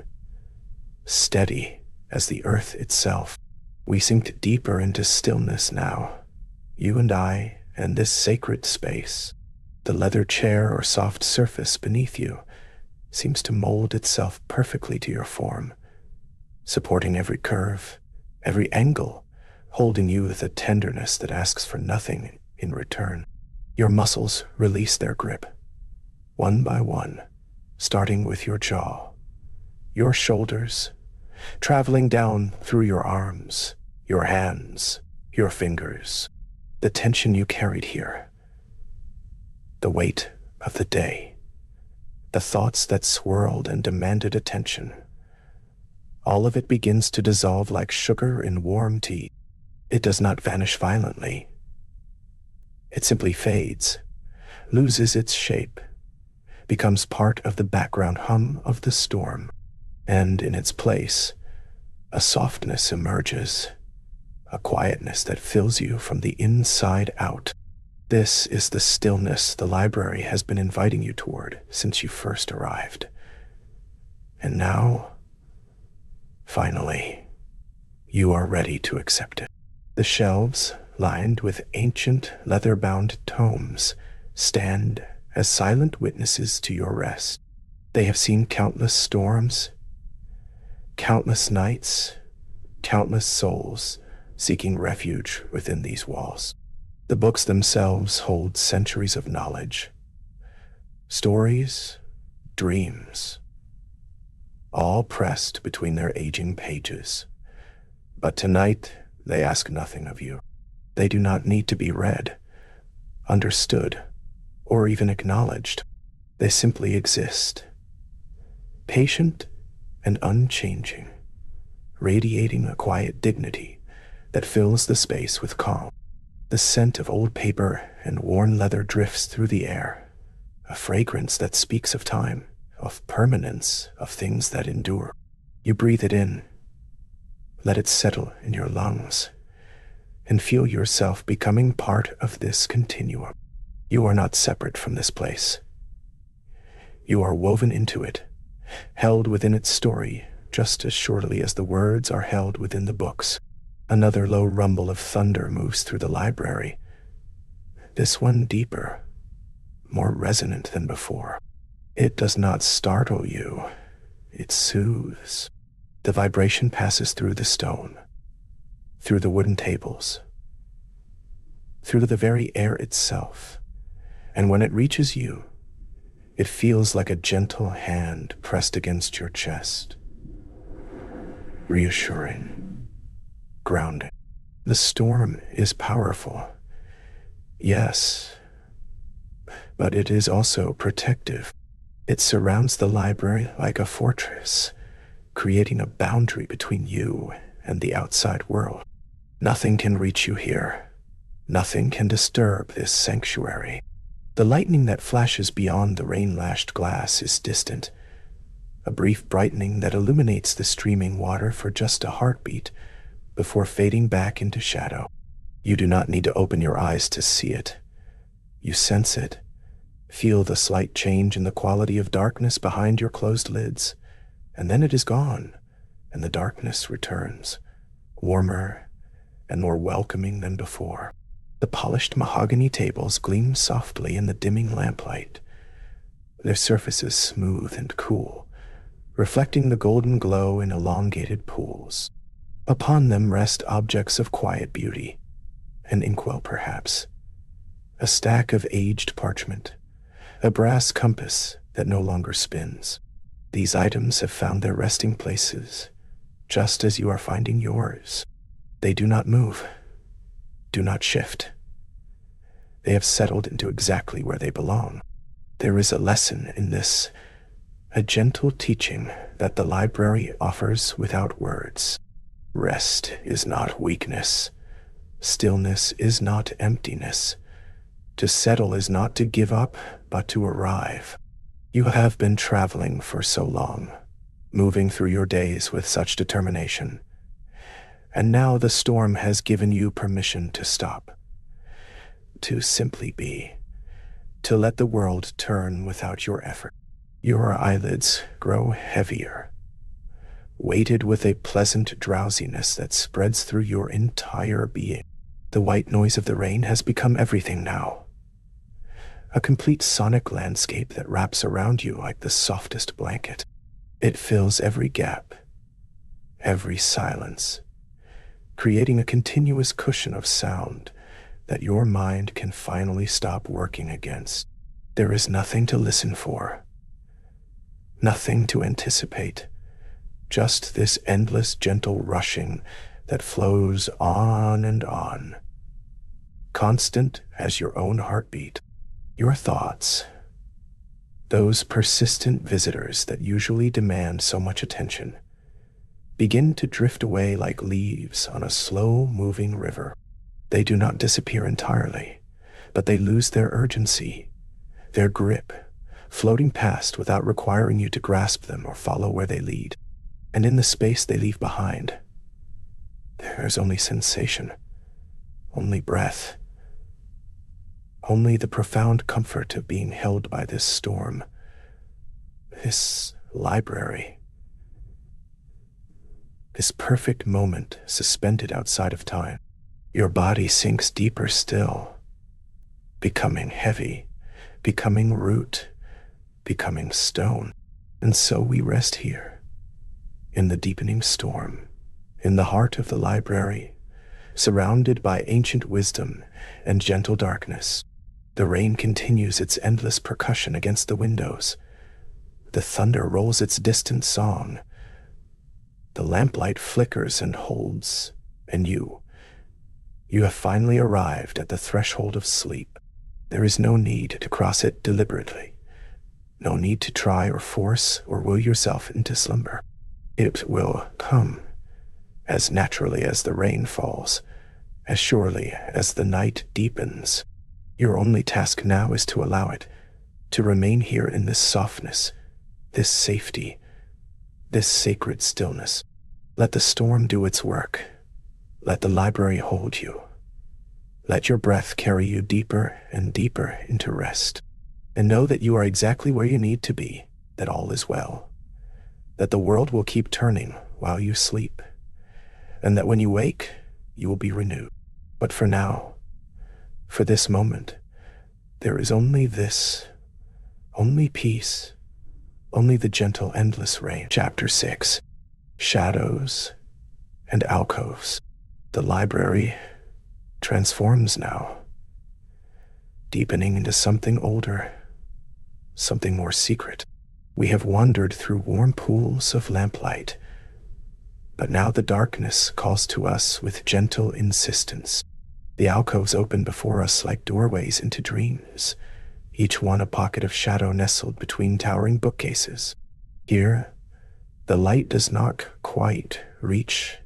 steady as the earth itself. We sink deeper into stillness now, you and I and this sacred space. The leather chair or soft surface beneath you seems to mold itself perfectly to your form, supporting every curve, every angle, holding you with a tenderness that asks for nothing in return. Your muscles release their grip, one by one, starting with your jaw, your shoulders, traveling down through your arms, your hands, your fingers. The tension you carried here, the weight of the day, the thoughts that swirled and demanded attention, all of it begins to dissolve like sugar in warm tea. It does not vanish violently. It simply fades, loses its shape, becomes part of the background hum of the storm, and in its place, a softness emerges, a quietness that fills you from the inside out. This is the stillness the library has been inviting you toward since you first arrived. And now, finally, you are ready to accept it. The shelves, lined with ancient leather-bound tomes, stand as silent witnesses to your rest. They have seen countless storms, countless nights, countless souls seeking refuge within these walls. The books themselves hold centuries of knowledge, stories, dreams, all pressed between their aging pages. But tonight, they ask nothing of you. They do not need to be read, understood, or even acknowledged. They simply exist, patient and unchanging, radiating a quiet dignity that fills the space with calm. The scent of old paper and worn leather drifts through the air, a fragrance that speaks of time, of permanence, of things that endure. You breathe it in, let it settle in your lungs, and feel yourself becoming part of this continuum. You are not separate from this place. You are woven into it, held within its story just as surely as the words are held within the books. Another low rumble of thunder moves through the library, this one deeper, more resonant than before. It does not startle you, it soothes. The vibration passes through the stone, through the wooden tables, through the very air itself, and when it reaches you, it feels like a gentle hand pressed against your chest, reassuring, grounding. The storm is powerful, yes, but it is also protective. It surrounds the library like a fortress, creating a boundary between you and the outside world. Nothing can reach you here. Nothing can disturb this sanctuary. The lightning that flashes beyond the rain-lashed glass is distant, a brief brightening that illuminates the streaming water for just a heartbeat before fading back into shadow. You do not need to open your eyes to see it. You sense it, feel the slight change in the quality of darkness behind your closed lids, and then it is gone, and the darkness returns, warmer and more welcoming than before. The polished mahogany tables gleam softly in the dimming lamplight, their surfaces smooth and cool, reflecting the golden glow in elongated pools. Upon them rest objects of quiet beauty, an inkwell perhaps, a stack of aged parchment, a brass compass that no longer spins. These items have found their resting places, just as you are finding yours. They do not move, do not shift. They have settled into exactly where they belong. There is a lesson in this, a gentle teaching that the library offers without words. Rest is not weakness. Stillness is not emptiness. To settle is not to give up, but to arrive. You have been traveling for so long, moving through your days with such determination. And now the storm has given you permission to stop, to simply be, to let the world turn without your effort. Your eyelids grow heavier, weighted with a pleasant drowsiness that spreads through your entire being. The white noise of the rain has become everything now, a complete sonic landscape that wraps around you like the softest blanket. It fills every gap, every silence, creating a continuous cushion of sound that your mind can finally stop working against. There is nothing to listen for, nothing to anticipate, just this endless gentle rushing that flows on and on, constant as your own heartbeat. Your thoughts, those persistent visitors that usually demand so much attention, begin to drift away like leaves on a slow-moving river. They do not disappear entirely, but they lose their urgency, their grip, floating past without requiring you to grasp them or follow where they lead. And in the space they leave behind, there's only sensation, only breath, only the profound comfort of being held by this storm, this library, this perfect moment suspended outside of time. Your body sinks deeper still, becoming heavy, becoming root, becoming stone. And so we rest here, in the deepening storm, in the heart of the library, surrounded by ancient wisdom and gentle darkness. The rain continues its endless percussion against the windows. The thunder rolls its distant song. The lamplight flickers and holds, and you have finally arrived at the threshold of sleep. There is no need to cross it deliberately, no need to try or force or will yourself into slumber. It will come as naturally as the rain falls, as surely as the night deepens. Your only task now is to allow it, to remain here in this softness, this safety, this sacred stillness. Let the storm do its work. Let the library hold you. Let your breath carry you deeper and deeper into rest. And know that you are exactly where you need to be, that all is well, that the world will keep turning while you sleep, and that when you wake, you will be renewed. But for now, for this moment, there is only this, only peace, only the gentle, endless rain. Chapter 6. Shadows and alcoves. The library transforms now, deepening into something older, something more secret. We have wandered through warm pools of lamplight, but now the darkness calls to us with gentle insistence. The alcoves open before us like doorways into dreams, each one a pocket of shadow nestled between towering bookcases. Here, the light does not quite reach,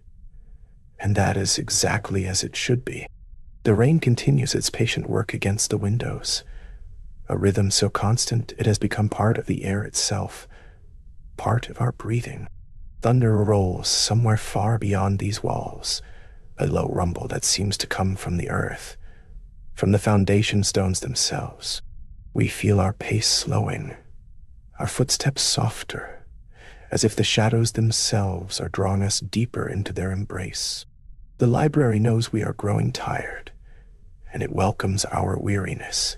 and that is exactly as it should be. The rain continues its patient work against the windows, a rhythm so constant it has become part of the air itself, part of our breathing. Thunder rolls somewhere far beyond these walls, a low rumble that seems to come from the earth, from the foundation stones themselves. We feel our pace slowing, our footsteps softer, as if the shadows themselves are drawing us deeper into their embrace. The library knows we are growing tired, and it welcomes our weariness,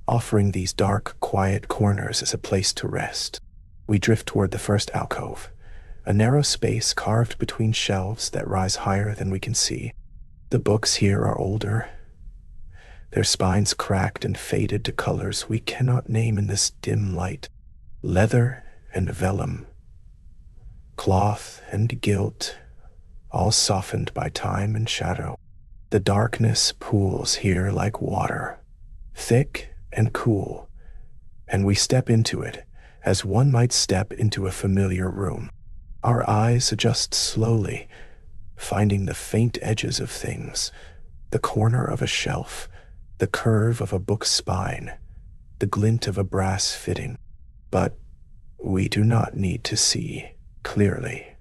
offering these dark, quiet corners as a place to rest. We drift toward the first alcove, a narrow space carved between shelves that rise higher than we can see. The books here are older, their spines cracked and faded to colors we cannot name in this dim light. Leather and vellum, cloth and gilt, all softened by time and shadow. The darkness pools here like water, thick and cool, and we step into it as one might step into a familiar room. Our eyes adjust slowly, finding the faint edges of things, the corner of a shelf, the curve of a book's spine, the glint of a brass fitting. But we do not need to see clearly.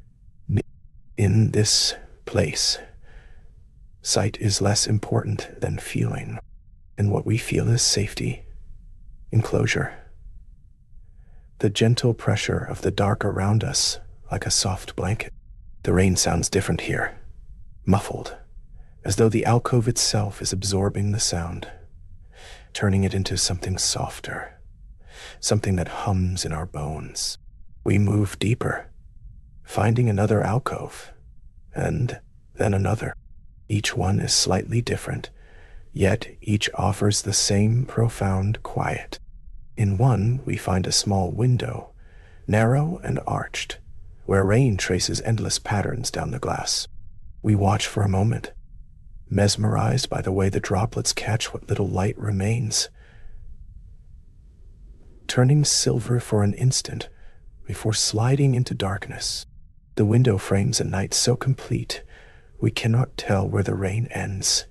In this place, sight is less important than feeling, and what we feel is safety, enclosure. The gentle pressure of the dark around us like a soft blanket. The rain sounds different here, muffled, as though the alcove itself is absorbing the sound, turning it into something softer, something that hums in our bones. We move deeper, finding another alcove, and then another. Each one is slightly different, yet each offers the same profound quiet. In one, we find a small window, narrow and arched, where rain traces endless patterns down the glass. We watch for a moment, mesmerized by the way the droplets catch what little light remains, turning silver for an instant before sliding into darkness. The window frames a night so complete we cannot tell where the rain ends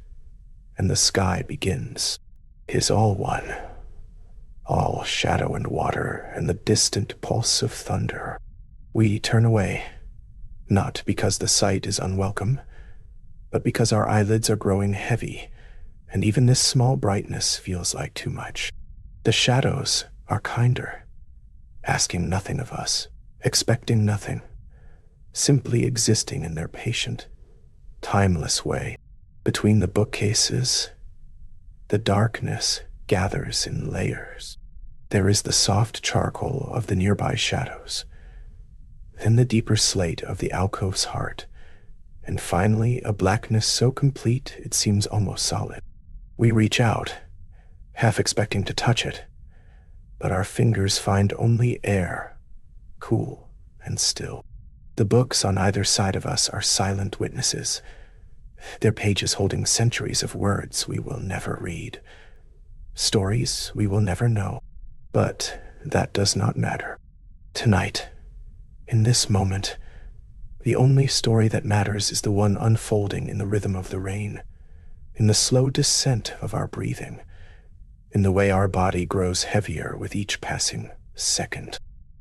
and the sky begins. 'Tis all one, all shadow and water and the distant pulse of thunder. We turn away, not because the sight is unwelcome, but because our eyelids are growing heavy, and even this small brightness feels like too much. The shadows are kinder, asking nothing of us, expecting nothing, simply existing in their patient, timeless way. Between the bookcases, the darkness gathers in layers. There is the soft charcoal of the nearby shadows, then the deeper slate of the alcove's heart, and finally a blackness so complete it seems almost solid. We reach out, half expecting to touch it, but our fingers find only air, cool and still. The books on either side of us are silent witnesses, their pages holding centuries of words we will never read, stories we will never know. But that does not matter. Tonight, in this moment, the only story that matters is the one unfolding in the rhythm of the rain, in the slow descent of our breathing, in the way our body grows heavier with each passing second.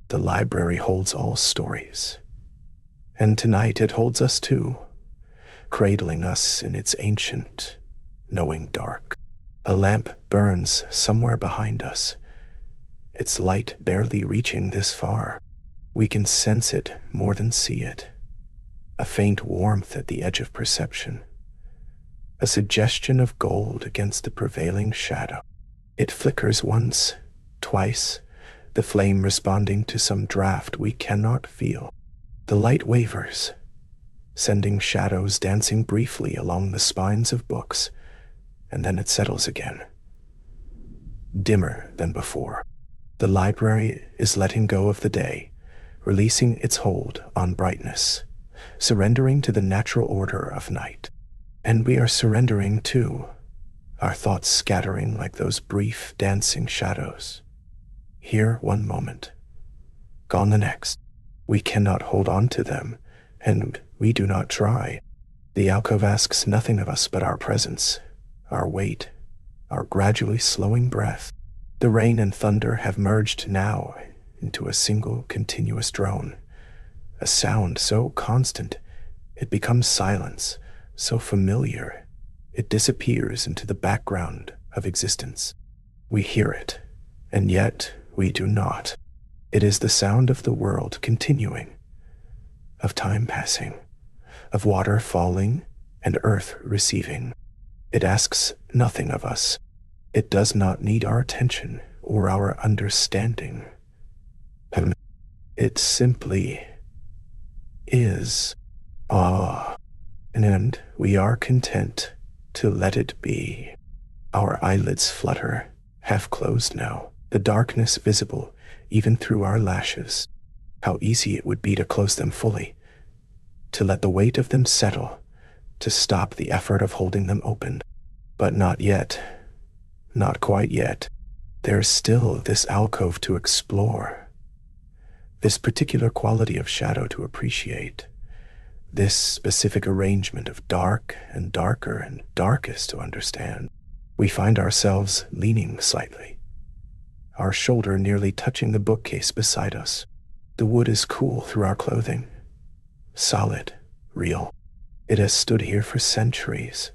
The library holds all stories, and tonight it holds us too, cradling us in its ancient, knowing dark. A lamp burns somewhere behind us, its light barely reaching this far. We can sense it more than see it, a faint warmth at the edge of perception, a suggestion of gold against the prevailing shadow. It flickers once, twice, the flame responding to some draft we cannot feel. The light wavers, sending shadows dancing briefly along the spines of books, and then it settles again, dimmer than before. The library is letting go of the day, releasing its hold on brightness, surrendering to the natural order of night. And we are surrendering too, our thoughts scattering like those brief dancing shadows. Here one moment, gone the next. We cannot hold on to them, and we do not try. The alcove asks nothing of us but our presence, our weight, our gradually slowing breath. The rain and thunder have merged now into a single continuous drone, a sound so constant it becomes silence, so familiar it disappears into the background of existence. We hear it, and yet we do not. It is the sound of the world continuing, of time passing, of water falling and earth receiving. It asks nothing of us. It does not need our attention or our understanding. It simply is. And we are content to let it be. Our eyelids flutter, half closed now, the darkness visible even through our lashes. How easy it would be to close them fully, to let the weight of them settle, to stop the effort of holding them open. But not yet. Not quite yet. There's still this alcove to explore, this particular quality of shadow to appreciate, this specific arrangement of dark and darker and darkest to understand. We find ourselves leaning slightly, our shoulder nearly touching the bookcase beside us. The wood is cool through our clothing, solid, real. It has stood here for centuries,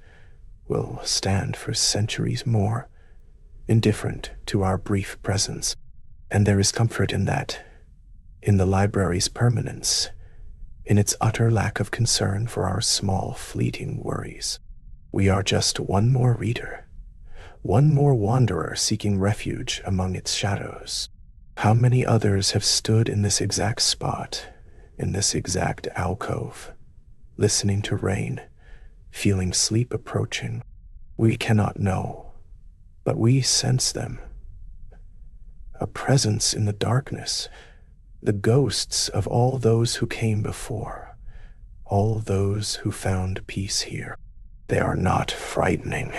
will stand for centuries more, indifferent to our brief presence. And there is comfort in that, in the library's permanence, in its utter lack of concern for our small, fleeting worries. We are just one more reader, one more wanderer seeking refuge among its shadows. How many others have stood in this exact spot, in this exact alcove, listening to rain, feeling sleep approaching? We cannot know, but we sense them. A presence in the darkness, the ghosts of all those who came before, all those who found peace here. They are not frightening.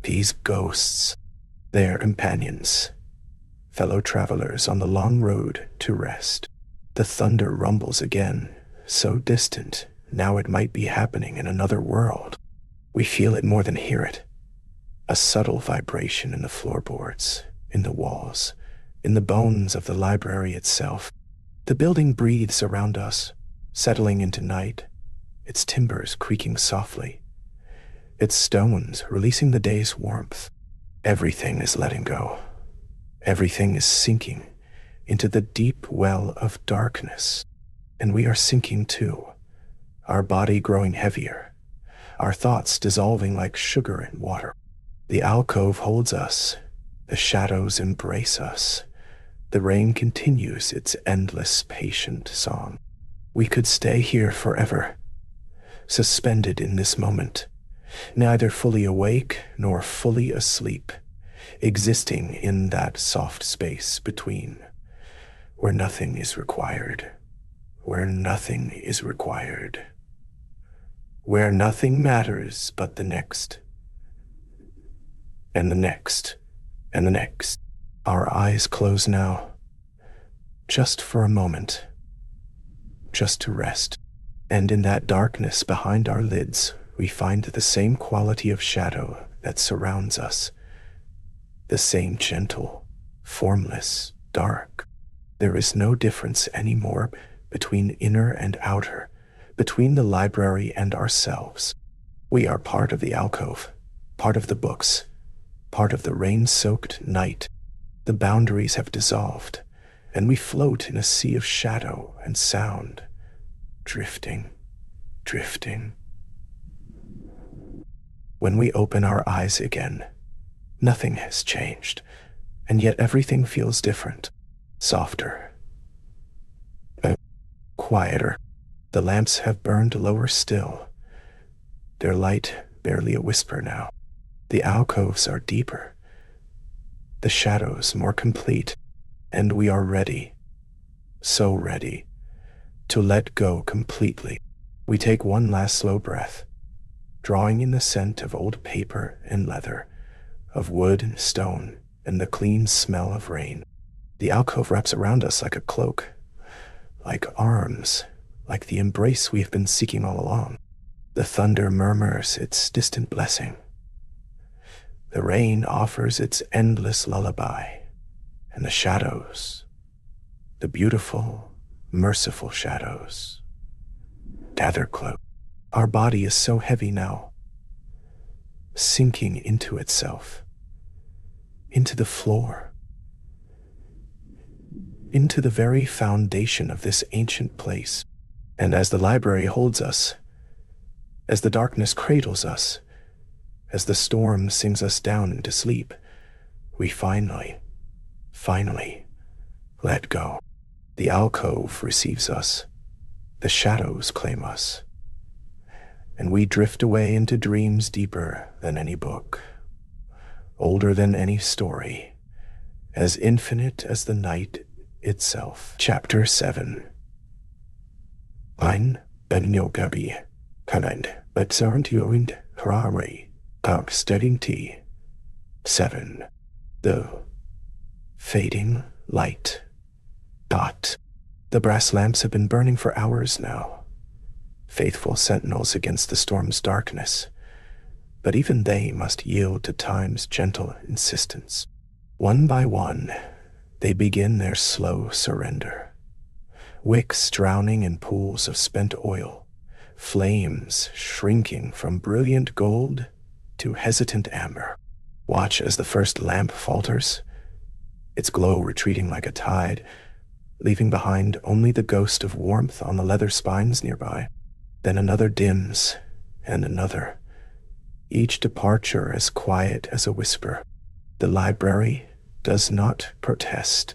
These ghosts, they are companions, fellow travelers on the long road to rest. The thunder rumbles again, so distant, now it might be happening in another world. We feel it more than hear it. A subtle vibration in the floorboards, in the walls, in the bones of the library itself. The building breathes around us, settling into night, its timbers creaking softly, its stones releasing the day's warmth. Everything is letting go. Everything is sinking into the deep well of darkness. And we are sinking too, our body growing heavier, our thoughts dissolving like sugar in water. The alcove holds us, the shadows embrace us. The rain continues its endless, patient song. We could stay here forever, suspended in this moment, neither fully awake nor fully asleep, existing in that soft space between, where nothing is required, where nothing is required, where nothing matters but the next, and the next, and the next. Our eyes close now, just for a moment, just to rest. And in that darkness behind our lids, we find the same quality of shadow that surrounds us, the same gentle, formless dark. There is no difference anymore between inner and outer, between the library and ourselves. We are part of the alcove, part of the books, part of the rain-soaked night. The boundaries have dissolved, and we float in a sea of shadow and sound, drifting, drifting. When we open our eyes again, nothing has changed, and yet everything feels different, softer, quieter. The lamps have burned lower still, their light barely a whisper now. The alcoves are deeper, the shadows more complete, and we are ready, so ready, to let go completely. We take one last slow breath, drawing in the scent of old paper and leather, of wood and stone, and the clean smell of rain. The alcove wraps around us like a cloak, like arms, like the embrace we have been seeking all along. The thunder murmurs its distant blessing. The rain offers its endless lullaby, and the shadows, the beautiful, merciful shadows, gather close. Our body is so heavy now, sinking into itself, into the floor, into the very foundation of this ancient place. And as the library holds us, As the darkness cradles us, as the storm sings us down into sleep, we finally let go. The alcove receives us, the shadows claim us, and we drift away into dreams deeper than any book, older than any story, as infinite as the night itself. Chapter 7. Ein Benyogabi, Kanand, Betsarntioind, Harare, Steading T. 7. The fading light. Dot. The brass lamps have been burning for hours now, faithful sentinels against the storm's darkness, but even they must yield to time's gentle insistence. One by one, they begin their slow surrender. Wicks drowning in pools of spent oil, flames shrinking from brilliant gold to hesitant amber. Watch as the first lamp falters, its glow retreating like a tide, leaving behind only the ghost of warmth on the leather spines nearby. Then another dims, and another, each departure as quiet as a whisper. The library does not protest.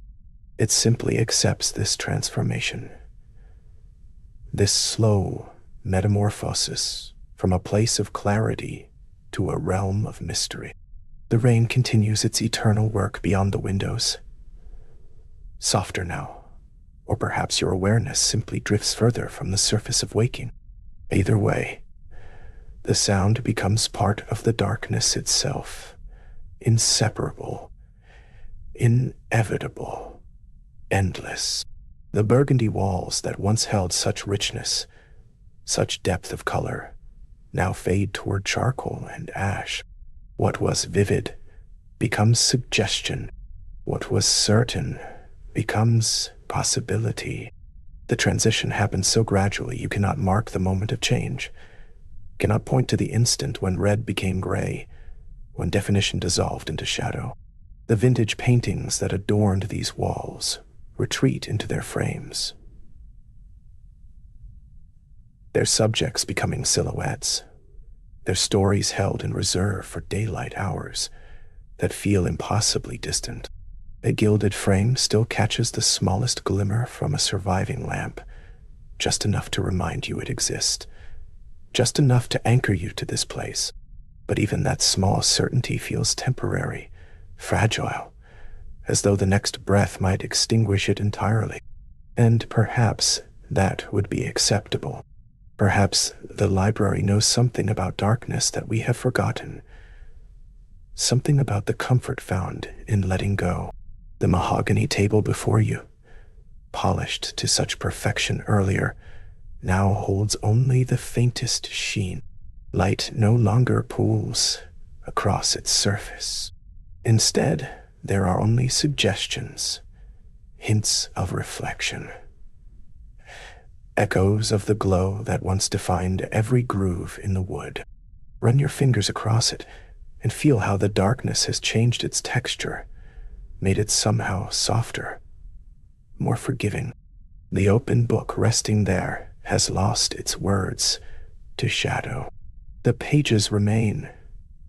It simply accepts this transformation, this slow metamorphosis from a place of clarity to a realm of mystery. The rain continues its eternal work beyond the windows. Softer now, or perhaps your awareness simply drifts further from the surface of waking. Either way, the sound becomes part of the darkness itself, inseparable, inevitable, endless. The burgundy walls that once held such richness, such depth of color, now fade toward charcoal and ash. What was vivid becomes suggestion. What was certain becomes possibility. The transition happens so gradually you cannot mark the moment of change, cannot point to the instant when red became gray, when definition dissolved into shadow. The vintage paintings that adorned these walls retreat into their frames, their subjects becoming silhouettes, their stories held in reserve for daylight hours that feel impossibly distant. A gilded frame still catches the smallest glimmer from a surviving lamp, just enough to remind you it exists, just enough to anchor you to this place. But even that small certainty feels temporary, fragile, as though the next breath might extinguish it entirely. And perhaps that would be acceptable. Perhaps the library knows something about darkness that we have forgotten, something about the comfort found in letting go. The mahogany table before you, polished to such perfection earlier, now holds only the faintest sheen. Light no longer pools across its surface. Instead, there are only suggestions, hints of reflection, echoes of the glow that once defined every groove in the wood. Run your fingers across it and feel how the darkness has changed its texture, made it somehow softer, more forgiving. The open book resting there has lost its words to shadow. The pages remain.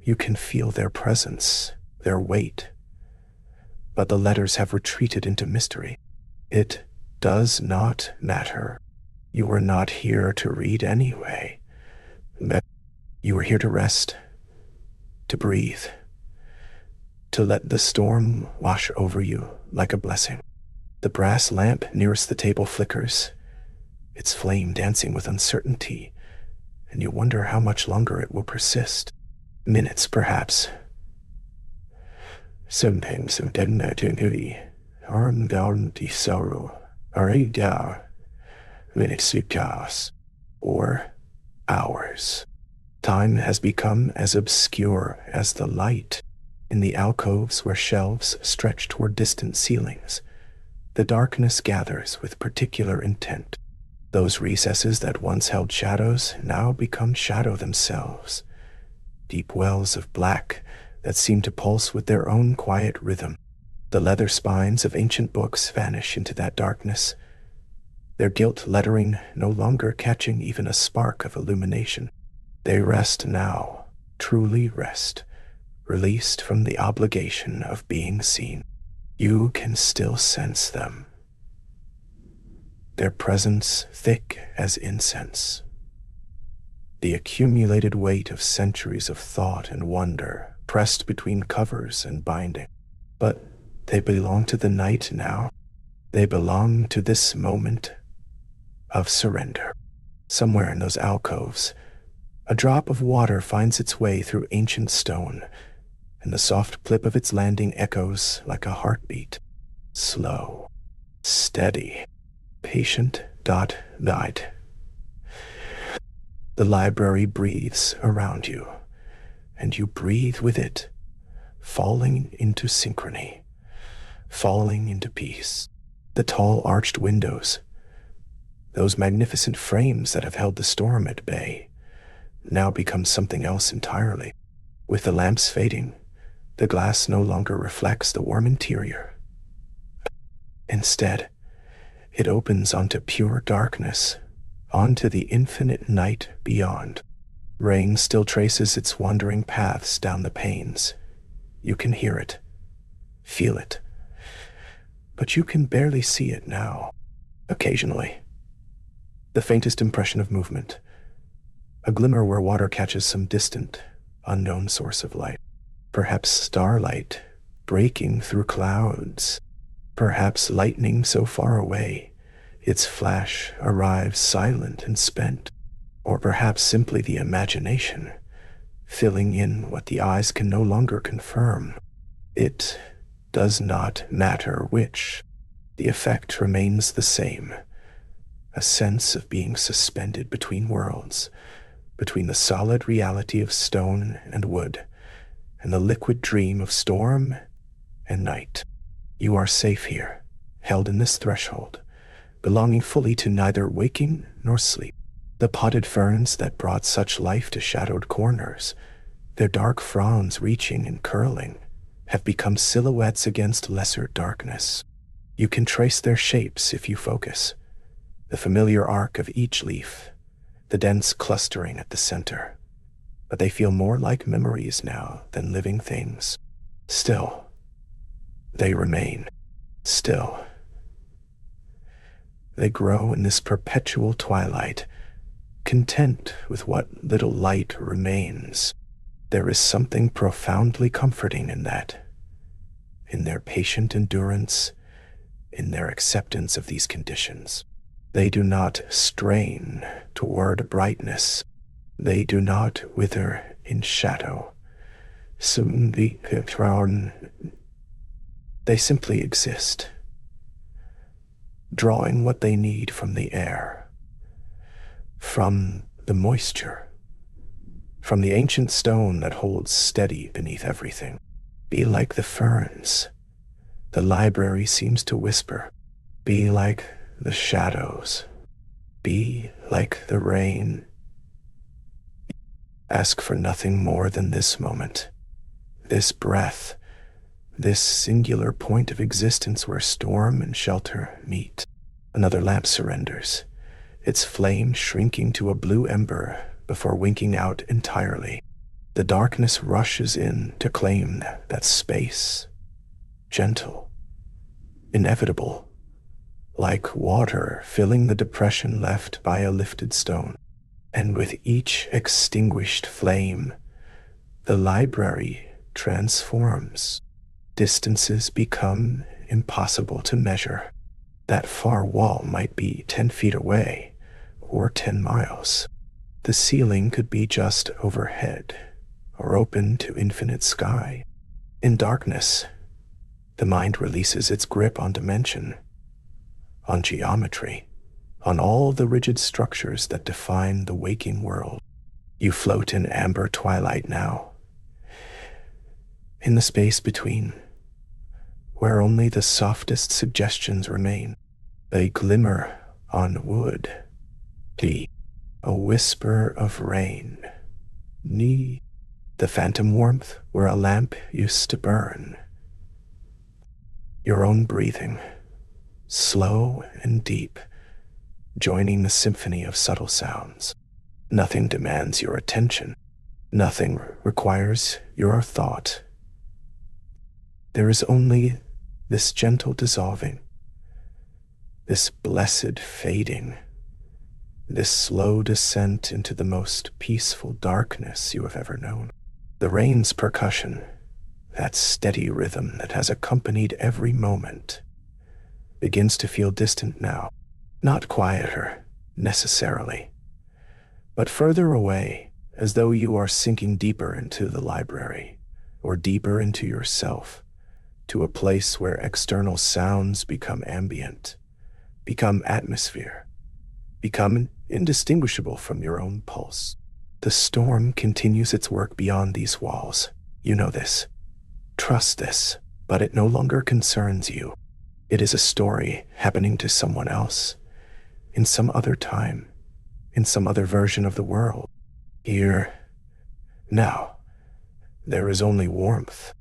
You can feel their presence, their weight. But the letters have retreated into mystery. It does not matter. You were not here to read anyway. You were here to rest, to breathe, to let the storm wash over you like a blessing. The brass lamp nearest the table flickers, its flame dancing with uncertainty, and you wonder how much longer it will persist. Minutes, perhaps. Sometimes some eternity, arm down the sorrow, minutes pass, or hours. Time has become as obscure as the light. In the alcoves where shelves stretch toward distant ceilings, the darkness gathers with particular intent. Those recesses that once held shadows now become shadow themselves, deep wells of black that seem to pulse with their own quiet rhythm. The leather spines of ancient books vanish into that darkness, their gilt lettering no longer catching even a spark of illumination. They rest now, truly rest, released from the obligation of being seen. You can still sense them, their presence thick as incense, the accumulated weight of centuries of thought and wonder pressed between covers and binding. But they belong to the night now. They belong to this moment of surrender. Somewhere in those alcoves, a drop of water finds its way through ancient stone, and the soft clip of its landing echoes like a heartbeat. Slow, steady, patient, guide. The library breathes around you, and you breathe with it, falling into synchrony, falling into peace. The tall arched windows, those magnificent frames that have held the storm at bay, now become something else entirely. With the lamps fading, the glass no longer reflects the warm interior. Instead, it opens onto pure darkness, onto the infinite night beyond. Rain still traces its wandering paths down the panes. You can hear it, feel it, but you can barely see it now. Occasionally, the faintest impression of movement, a glimmer where water catches some distant, unknown source of light. Perhaps starlight breaking through clouds, perhaps lightning so far away its flash arrives silent and spent, or perhaps simply the imagination filling in what the eyes can no longer confirm. It does not matter which. The effect remains the same, a sense of being suspended between worlds, between the solid reality of stone and wood, and the liquid dream of storm and night. You are safe here, held in this threshold, belonging fully to neither waking nor sleep. The potted ferns that brought such life to shadowed corners, their dark fronds reaching and curling, have become silhouettes against lesser darkness. You can trace their shapes if you focus, the familiar arc of each leaf, the dense clustering at the center, but they feel more like memories now than living things. Still, they remain. Still, they grow in this perpetual twilight, content with what little light remains. There is something profoundly comforting in that, in their patient endurance, in their acceptance of these conditions. They do not strain toward brightness. They do not wither in shadow. They simply exist, drawing what they need from the air, from the moisture, from the ancient stone that holds steady beneath everything. Be like the ferns, the library seems to whisper. Be like the shadows. Be like the rain. Ask for nothing more than this moment, this breath, this singular point of existence where storm and shelter meet. Another lamp surrenders, its flame shrinking to a blue ember before winking out entirely. The darkness rushes in to claim that space, gentle, inevitable, like water filling the depression left by a lifted stone. And with each extinguished flame, the library transforms. Distances become impossible to measure. That far wall might be 10 feet away, or 10 miles. The ceiling could be just overhead, or open to infinite sky. In darkness, the mind releases its grip on dimension, on geometry, on all the rigid structures that define the waking world. You float in amber twilight now, in the space between, where only the softest suggestions remain. A glimmer on wood, a whisper of rain, the phantom warmth where a lamp used to burn. Your own breathing, slow and deep, joining the symphony of subtle sounds. Nothing demands your attention. Nothing requires your thought. There is only this gentle dissolving, this blessed fading, this slow descent into the most peaceful darkness you have ever known. The rain's percussion, that steady rhythm that has accompanied every moment, begins to feel distant now, not quieter, necessarily, but further away, as though you are sinking deeper into the library, or deeper into yourself, to a place where external sounds become ambient, become atmosphere, become indistinguishable from your own pulse. The storm continues its work beyond these walls. You know this. Trust this, but it no longer concerns you. It is a story happening to someone else, in some other time, in some other version of the world. Here, now, there is only warmth,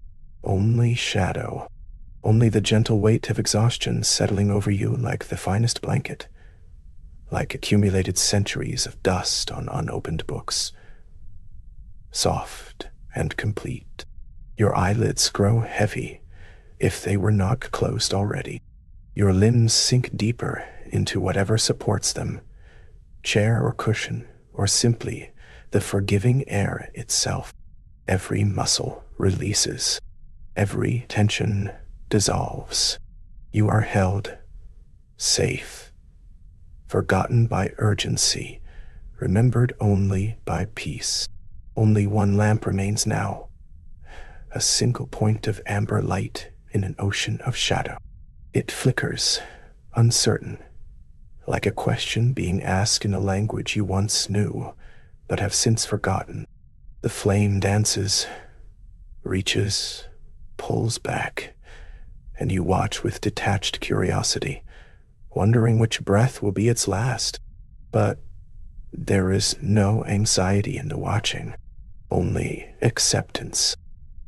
only shadow, only the gentle weight of exhaustion settling over you like the finest blanket, like accumulated centuries of dust on unopened books. Soft and complete. Your eyelids grow heavy, if they were not closed already. Your limbs sink deeper into whatever supports them, chair or cushion, or simply the forgiving air itself. Every muscle releases. Every tension dissolves. You are held, safe, forgotten by urgency, remembered only by peace. Only one lamp remains now, a single point of amber light in an ocean of shadow. It flickers, uncertain, like a question being asked in a language you once knew, but have since forgotten. The flame dances, reaches, pulls back, and you watch with detached curiosity, wondering which breath will be its last. But there is no anxiety in the watching, only acceptance,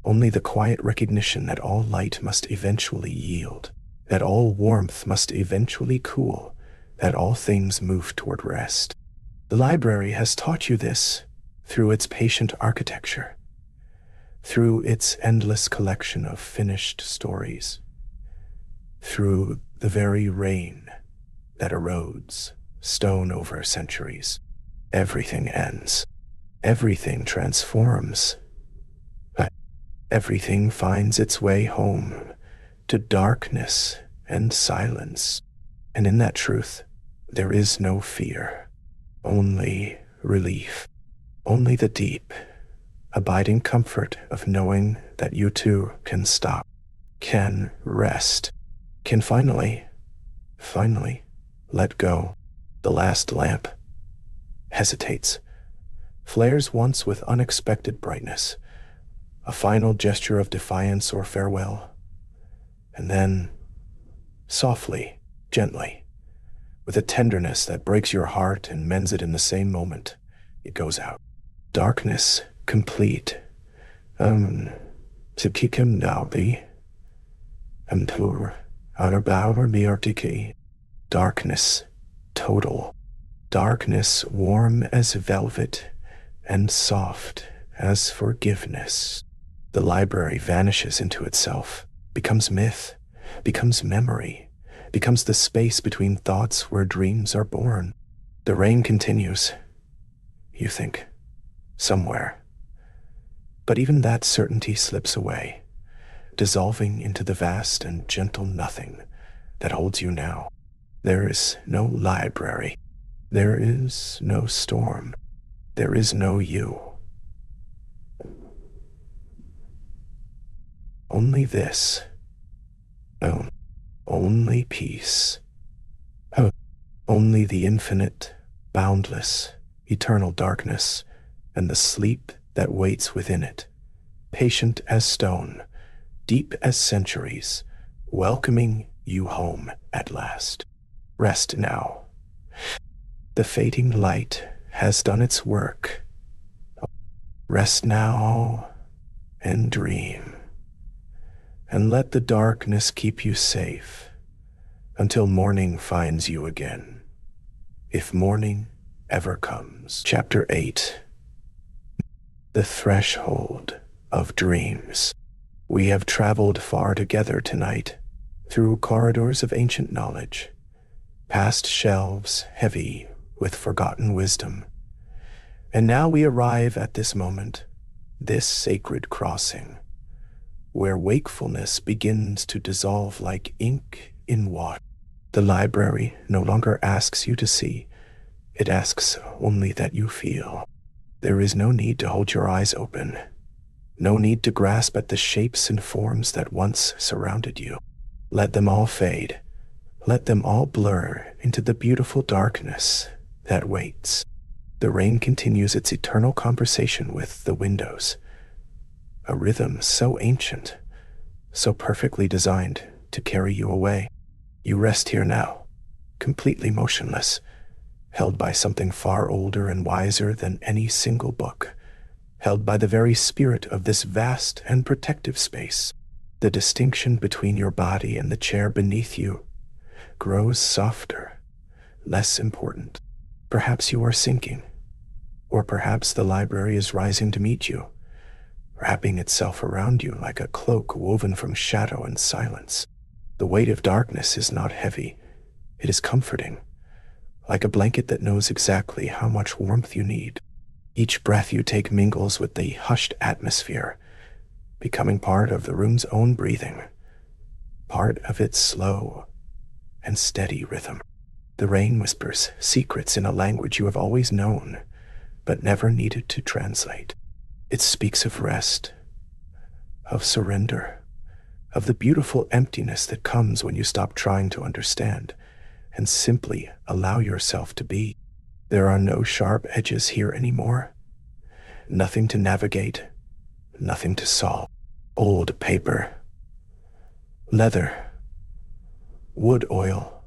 only the quiet recognition that all light must eventually yield, that all warmth must eventually cool, that all things move toward rest. The library has taught you this through its patient architecture, through its endless collection of finished stories, through the very rain that erodes stone over centuries. Everything ends. Everything transforms. Everything finds its way home to darkness and silence. And in that truth, there is no fear, only relief, only the deep, abiding comfort of knowing that you too can stop, can rest, can finally let go. The last lamp hesitates, flares once with unexpected brightness, a final gesture of defiance or farewell, and then, softly, gently, with a tenderness that breaks your heart and mends it in the same moment, it goes out. Darkness complete. Sikikim Nabi. Tur. Arbauer Biartiki. Darkness total. Darkness warm as velvet and soft as forgiveness. The library vanishes into itself, becomes myth, becomes memory, becomes the space between thoughts where dreams are born. The rain continues, you think, somewhere. But even that certainty slips away, dissolving into the vast and gentle nothing that holds you now. There is no library. There is no storm. There is no you. Only this. Oh, only peace. Oh, only the infinite, boundless, eternal darkness, and the sleep that waits within it, patient as stone, deep as centuries, welcoming you home at last. Rest now. The fading light has done its work. Rest now and dream. And let the darkness keep you safe until morning finds you again. If morning ever comes. Chapter 8. The Threshold of Dreams. We have traveled far together tonight, through corridors of ancient knowledge, past shelves heavy with forgotten wisdom. And now we arrive at this moment, this sacred crossing, where wakefulness begins to dissolve like ink in water. The library no longer asks you to see, it asks only that you feel. There is no need to hold your eyes open, no need to grasp at the shapes and forms that once surrounded you. Let them all fade, let them all blur into the beautiful darkness that waits. The rain continues its eternal conversation with the windows, a rhythm so ancient, so perfectly designed to carry you away. You rest here now, completely motionless, held by something far older and wiser than any single book, held by the very spirit of this vast and protective space. The distinction between your body and the chair beneath you grows softer, less important. Perhaps you are sinking, or perhaps the library is rising to meet you, wrapping itself around you like a cloak woven from shadow and silence. The weight of darkness is not heavy, it is comforting, like a blanket that knows exactly how much warmth you need. Each breath you take mingles with the hushed atmosphere, becoming part of the room's own breathing, part of its slow and steady rhythm. The rain whispers secrets in a language you have always known, but never needed to translate. It speaks of rest, of surrender, of the beautiful emptiness that comes when you stop trying to understand and simply allow yourself to be. There are no sharp edges here anymore, nothing to navigate, nothing to solve. Old paper, leather, wood oil.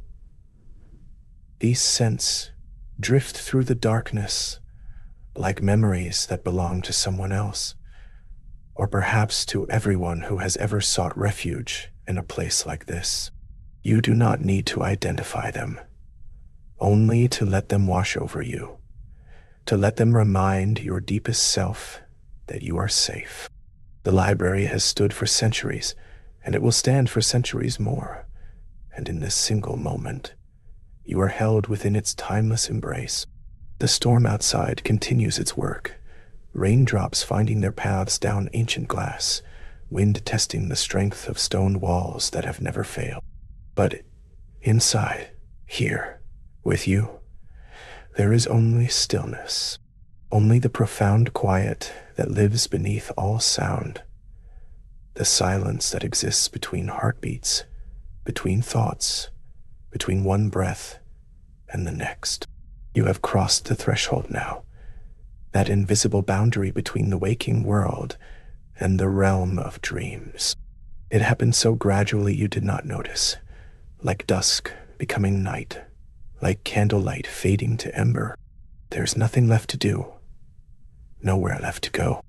These scents drift through the darkness like memories that belong to someone else, or perhaps to everyone who has ever sought refuge in a place like this. You do not need to identify them, only to let them wash over you, to let them remind your deepest self that you are safe. The library has stood for centuries, and it will stand for centuries more, and in this single moment, you are held within its timeless embrace. The storm outside continues its work, raindrops finding their paths down ancient glass, wind testing the strength of stone walls that have never failed. But inside, here, with you, there is only stillness, only the profound quiet that lives beneath all sound, the silence that exists between heartbeats, between thoughts, between one breath and the next. You have crossed the threshold now, that invisible boundary between the waking world and the realm of dreams. It happened so gradually you did not notice, like dusk becoming night, like candlelight fading to ember. There's nothing left to do, nowhere left to go.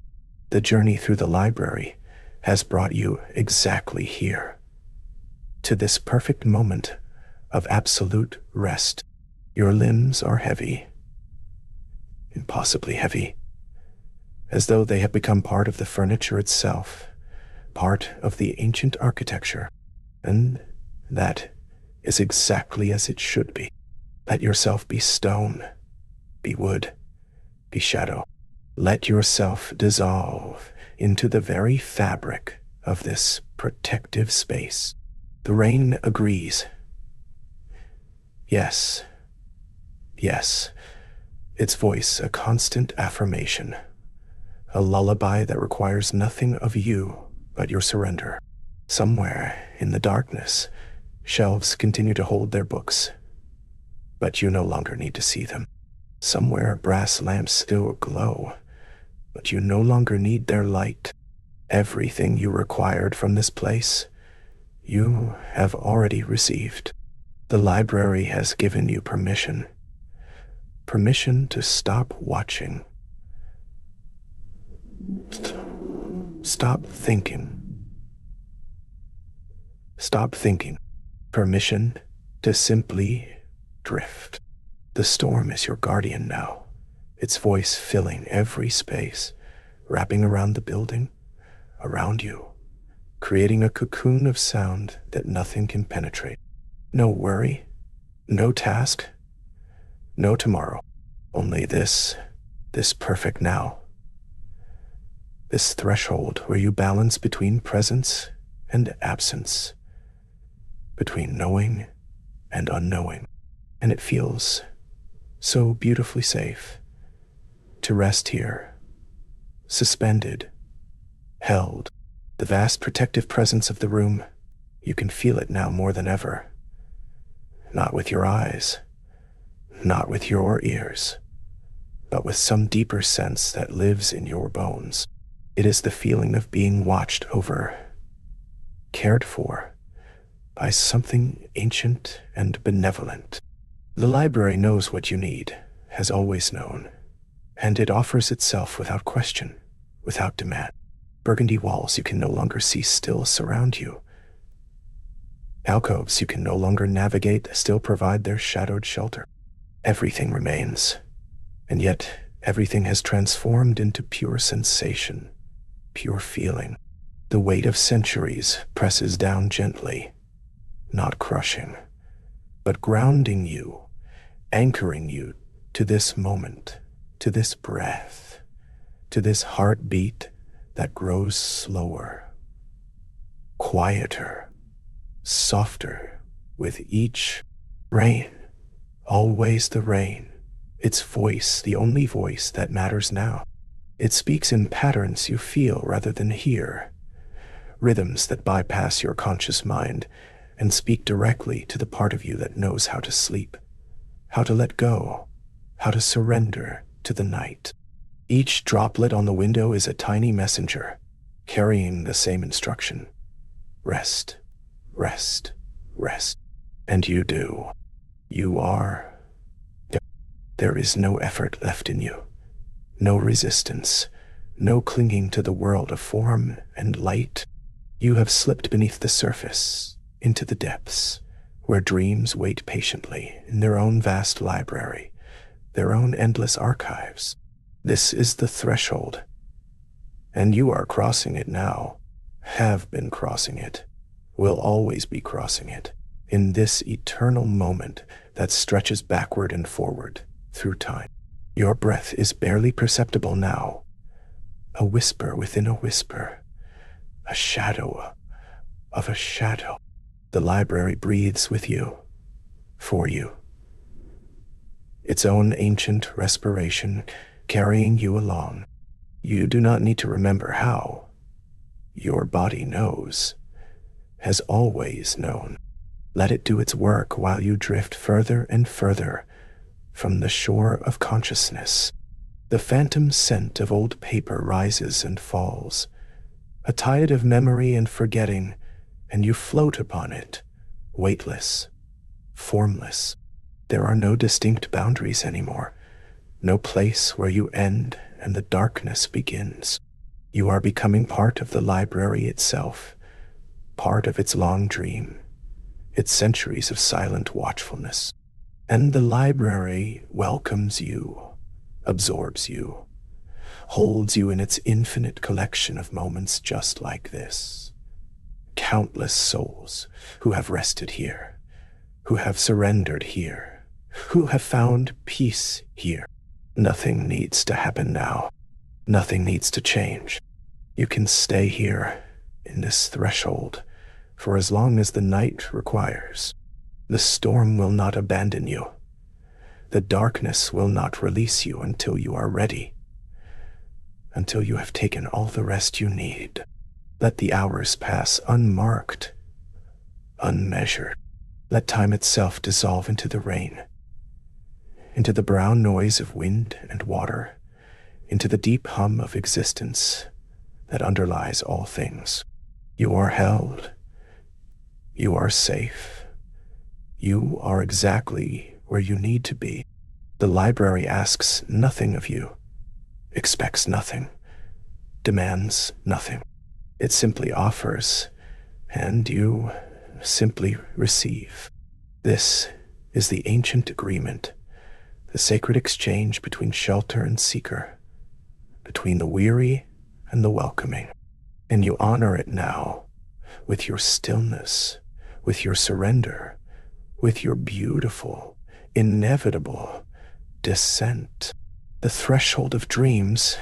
The journey through the library has brought you exactly here, to this perfect moment of absolute rest. Your limbs are heavy, impossibly heavy, as though they have become part of the furniture itself, part of the ancient architecture, and that is exactly as it should be. Let yourself be stone, be wood, be shadow. Let yourself dissolve into the very fabric of this protective space. The rain agrees. Yes, yes, its voice a constant affirmation, a lullaby that requires nothing of you but your surrender. Somewhere in the darkness, shelves continue to hold their books, but you no longer need to see them. Somewhere brass lamps still glow, but you no longer need their light. Everything you required from this place, you have already received. The library has given you permission to stop watching. Stop thinking. Stop thinking. Permission to simply drift. The storm is your guardian now, its voice filling every space, wrapping around the building, around you, creating a cocoon of sound that nothing can penetrate. No worry, no task, no tomorrow, only this perfect now. This threshold where you balance between presence and absence, between knowing and unknowing. And it feels so beautifully safe to rest here, suspended, held. The vast protective presence of the room, you can feel it now more than ever. Not with your eyes, not with your ears, but with some deeper sense that lives in your bones. It is the feeling of being watched over, cared for, by something ancient and benevolent. The library knows what you need, has always known, and it offers itself without question, without demand. Burgundy walls you can no longer see still surround you. Alcoves you can no longer navigate still provide their shadowed shelter. Everything remains, and yet everything has transformed into pure sensation, pure feeling. The weight of centuries presses down gently, not crushing, but grounding you, anchoring you to this moment, to this breath, to this heartbeat that grows slower, quieter, softer with each rain. Always the rain, its voice, the only voice that matters now. It speaks in patterns you feel rather than hear, rhythms that bypass your conscious mind and speak directly to the part of you that knows how to sleep, how to let go, how to surrender to the night. Each droplet on the window is a tiny messenger, carrying the same instruction. Rest, rest, rest. And you do. You are. There is no effort left in you, no resistance, no clinging to the world of form and light. You have slipped beneath the surface, into the depths, where dreams wait patiently in their own vast library, their own endless archives. This is the threshold, and you are crossing it now, have been crossing it, will always be crossing it, in this eternal moment that stretches backward and forward through time. Your breath is barely perceptible now, a whisper within a whisper, a shadow of a shadow. The library breathes with you, for you. Its own ancient respiration carrying you along. You do not need to remember how. Your body knows, has always known. Let it do its work while you drift further and further from the shore of consciousness. The phantom scent of old paper rises and falls, a tide of memory and forgetting, and you float upon it, weightless, formless. There are no distinct boundaries anymore, no place where you end and the darkness begins. You are becoming part of the library itself, part of its long dream, its centuries of silent watchfulness. And the library welcomes you, absorbs you, holds you in its infinite collection of moments just like this. Countless souls who have rested here, who have surrendered here, who have found peace here. Nothing needs to happen now. Nothing needs to change. You can stay here in this threshold for as long as the night requires. The storm will not abandon you. The darkness will not release you until you are ready, until you have taken all the rest you need. Let the hours pass unmarked, unmeasured. Let time itself dissolve into the rain, into the brown noise of wind and water, into the deep hum of existence that underlies all things. You are held. You are safe. You are exactly where you need to be. The library asks nothing of you, expects nothing, demands nothing. It simply offers, and you simply receive. This is the ancient agreement, the sacred exchange between shelter and seeker, between the weary and the welcoming. And you honor it now with your stillness, with your surrender, with your beautiful, inevitable descent. The threshold of dreams,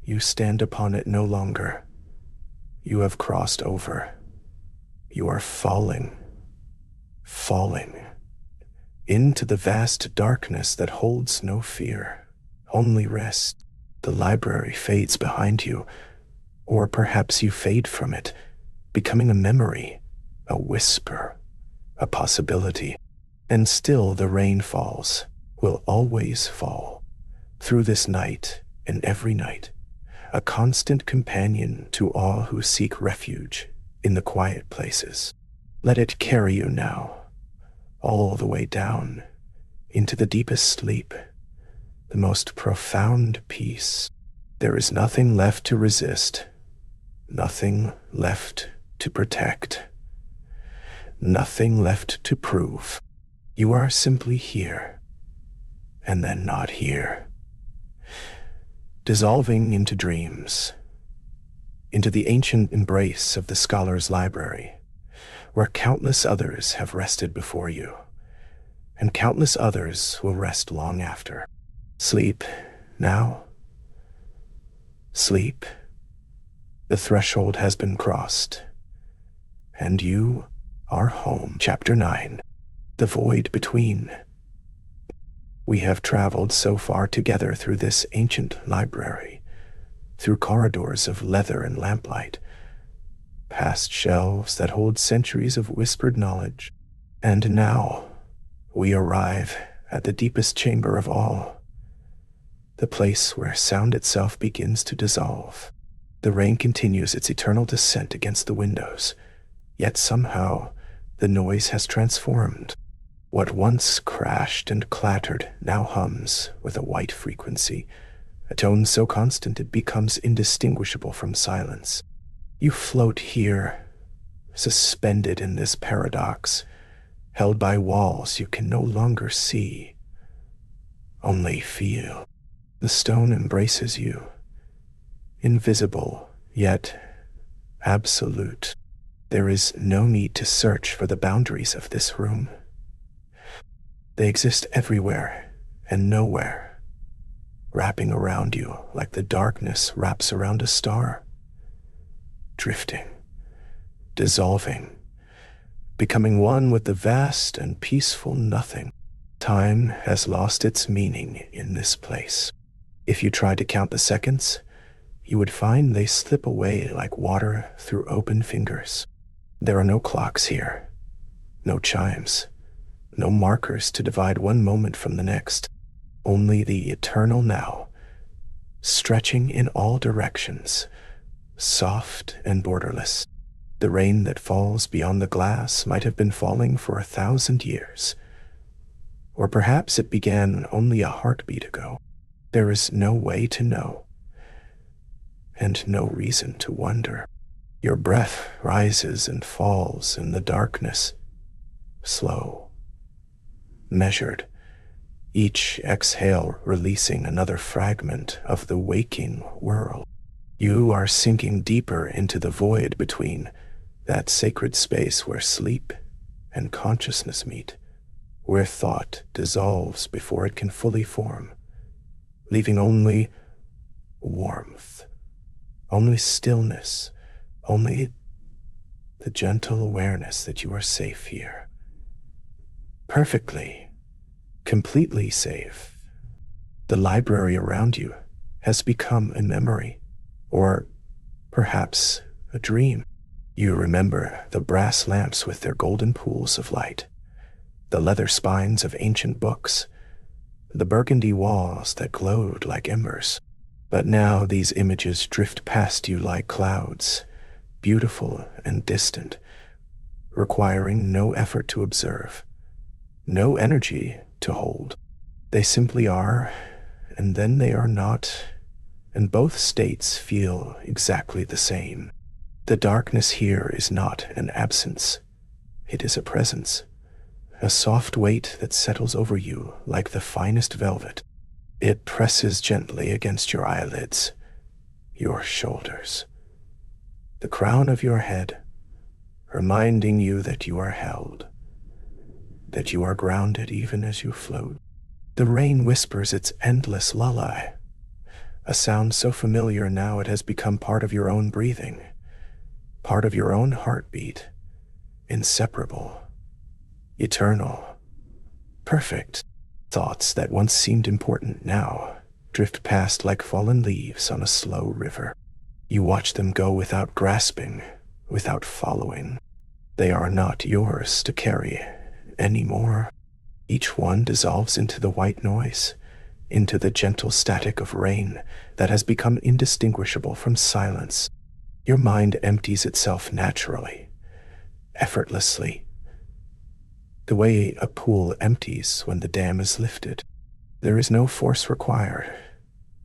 you stand upon it no longer. You have crossed over. You are falling into the vast darkness that holds no fear, only rest. The library fades behind you, or perhaps you fade from it, becoming a memory, a whisper, a possibility. And still the rain falls, will always fall, through this night and every night, a constant companion to all who seek refuge in the quiet places. Let it carry you now, all the way down, into the deepest sleep, the most profound peace. There is nothing left to resist, nothing left to protect, nothing left to prove. You are simply here, and then not here, dissolving into dreams, into the ancient embrace of the scholar's library, where countless others have rested before you, and countless others will rest long after. Sleep now. Sleep. The threshold has been crossed, and you are home. Chapter 9. The void between. We have traveled so far together through this ancient library, through corridors of leather and lamplight, past shelves that hold centuries of whispered knowledge, and now we arrive at the deepest chamber of all, the place where sound itself begins to dissolve. The rain continues its eternal descent against the windows, yet somehow the noise has transformed. What once crashed and clattered now hums with a white frequency, a tone so constant it becomes indistinguishable from silence. You float here, suspended in this paradox, held by walls you can no longer see, only feel. The stone embraces you, invisible yet absolute. There is no need to search for the boundaries of this room. They exist everywhere and nowhere, wrapping around you like the darkness wraps around a star, drifting, dissolving, becoming one with the vast and peaceful nothing. Time has lost its meaning in this place. If you tried to count the seconds, you would find they slip away like water through open fingers. There are no clocks here, no chimes, no markers to divide one moment from the next, only the eternal now, stretching in all directions, soft and borderless. The rain that falls beyond the glass might have been falling for 1,000 years, or perhaps it began only a heartbeat ago. There is no way to know, and no reason to wonder. Your breath rises and falls in the darkness, slow, measured, each exhale releasing another fragment of the waking world. You are sinking deeper into the void between, that sacred space where sleep and consciousness meet, where thought dissolves before it can fully form, leaving only warmth, only stillness, only the gentle awareness that you are safe here. Perfectly, completely safe. The library around you has become a memory, or perhaps a dream. You remember the brass lamps with their golden pools of light, the leather spines of ancient books, the burgundy walls that glowed like embers. But now these images drift past you like clouds, beautiful and distant, requiring no effort to observe, no energy to hold. They simply are, and then they are not, and both states feel exactly the same. The darkness here is not an absence, it is a presence, a soft weight that settles over you like the finest velvet. It presses gently against your eyelids, your shoulders, the crown of your head, reminding you that you are held, that you are grounded even as you float. The rain whispers its endless lullaby, a sound so familiar now it has become part of your own breathing, part of your own heartbeat, inseparable, eternal, perfect. Thoughts that once seemed important now drift past like fallen leaves on a slow river. You watch them go without grasping, without following. They are not yours to carry anymore. Each one dissolves into the white noise, into the gentle static of rain that has become indistinguishable from silence. Your mind empties itself naturally, effortlessly, the way a pool empties when the dam is lifted. There is no force required,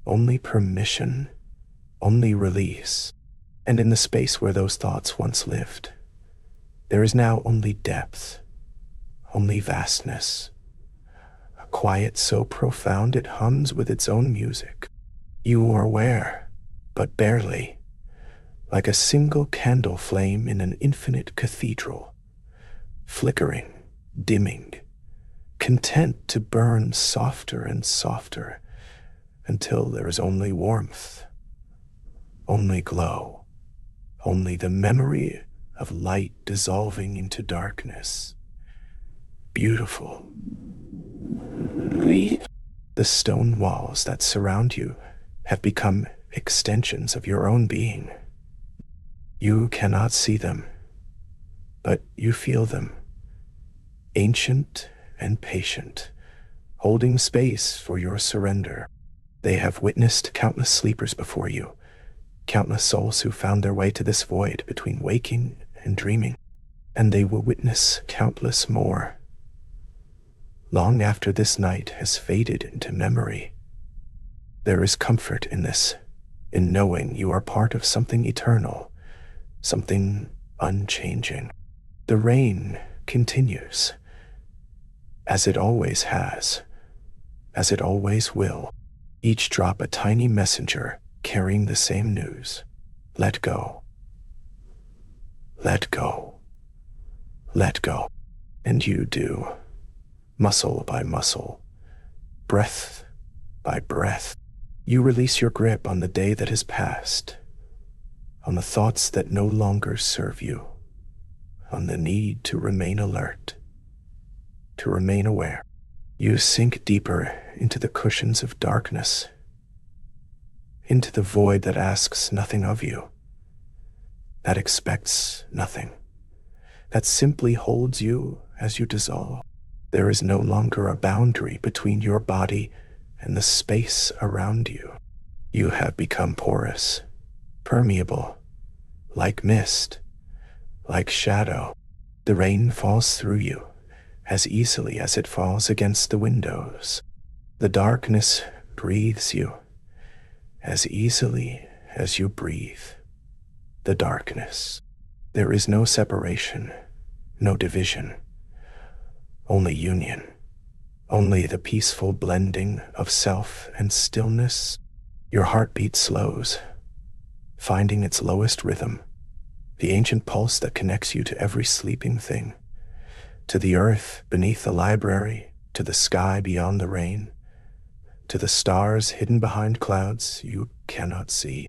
only permission, only release. And in the space where those thoughts once lived, there is now only depth, only vastness, a quiet so profound it hums with its own music. You are aware, but barely, like a single candle flame in an infinite cathedral, flickering, dimming, content to burn softer and softer until there is only warmth, only glow, only the memory of light dissolving into darkness. Beautiful. The stone walls that surround you have become extensions of your own being. You cannot see them, but you feel them. Ancient and patient, holding space for your surrender. They have witnessed countless sleepers before you, countless souls who found their way to this void between waking and dreaming, and they will witness countless more. Long after this night has faded into memory, there is comfort in this, in knowing you are part of something eternal, something unchanging. The rain continues, as it always has, as it always will, each drop a tiny messenger carrying the same news. Let go. Let go. Let go. And you do, muscle by muscle, breath by breath. You release your grip on the day that has passed, on the thoughts that no longer serve you, on the need to remain alert, to remain aware. You sink deeper into the cushions of darkness, into the void that asks nothing of you, that expects nothing, that simply holds you as you dissolve. There is no longer a boundary between your body and the space around you. You have become porous, permeable, like mist, like shadow. The rain falls through you as easily as it falls against the windows. The darkness breathes you as easily as you breathe the darkness. There is no separation, no division, only union, only the peaceful blending of self and stillness. Your heartbeat slows, finding its lowest rhythm, the ancient pulse that connects you to every sleeping thing, to the earth beneath the library, to the sky beyond the rain, to the stars hidden behind clouds you cannot see.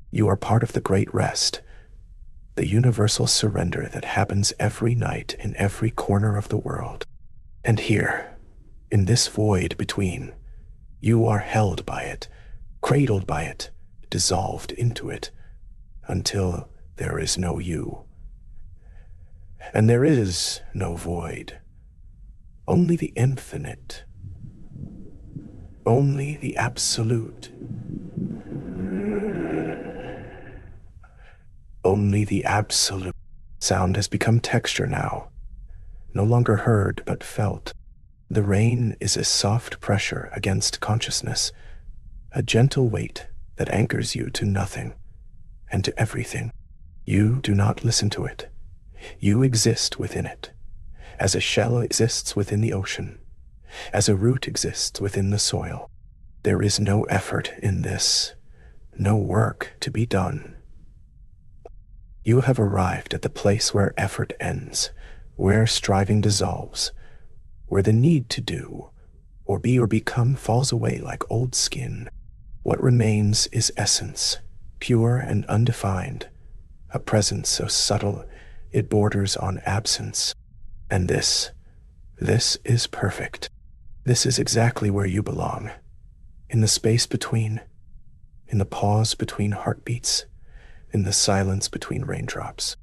You are part of the great rest, the universal surrender that happens every night in every corner of the world. And here, in this void between, you are held by it, cradled by it, dissolved into it, until there is no you. And there is no void, only the infinite, only the absolute, only the absolute. Sound has become texture now, no longer heard but felt. The rain is a soft pressure against consciousness, a gentle weight that anchors you to nothing and to everything. You do not listen to it. You exist within it, as a shell exists within the ocean, as a root exists within the soil. There is no effort in this, no work to be done. You have arrived at the place where effort ends, where striving dissolves, where the need to do, or be or become falls away like old skin. What remains is essence, pure and undefined, a presence so subtle it borders on absence. And this is perfect. This is exactly where you belong, in the space between, in the pause between heartbeats, in the silence between raindrops.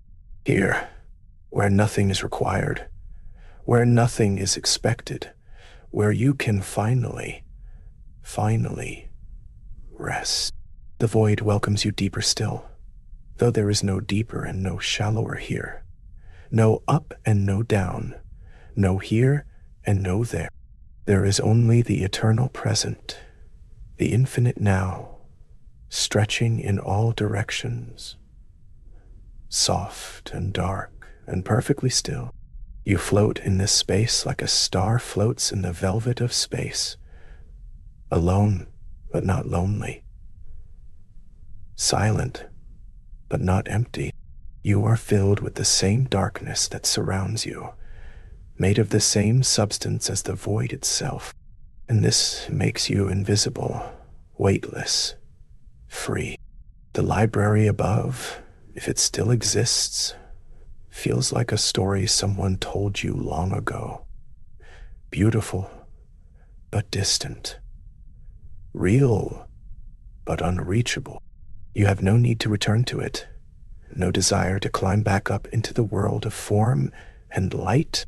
Here, where nothing is required, where nothing is expected, where you can finally rest. The void welcomes you deeper still, though there is no deeper and no shallower here, no up and no down, no here and no there. There is only the eternal present, the infinite now, stretching in all directions, soft and dark and perfectly still. You float in this space like a star floats in the velvet of space, alone but not lonely, silent but not empty. You are filled with the same darkness that surrounds you, made of the same substance as the void itself, and this makes you invisible, weightless, free. The library above, if it still exists, feels like a story someone told you long ago. Beautiful, but distant. Real, but unreachable. You have no need to return to it, no desire to climb back up into the world of form and light.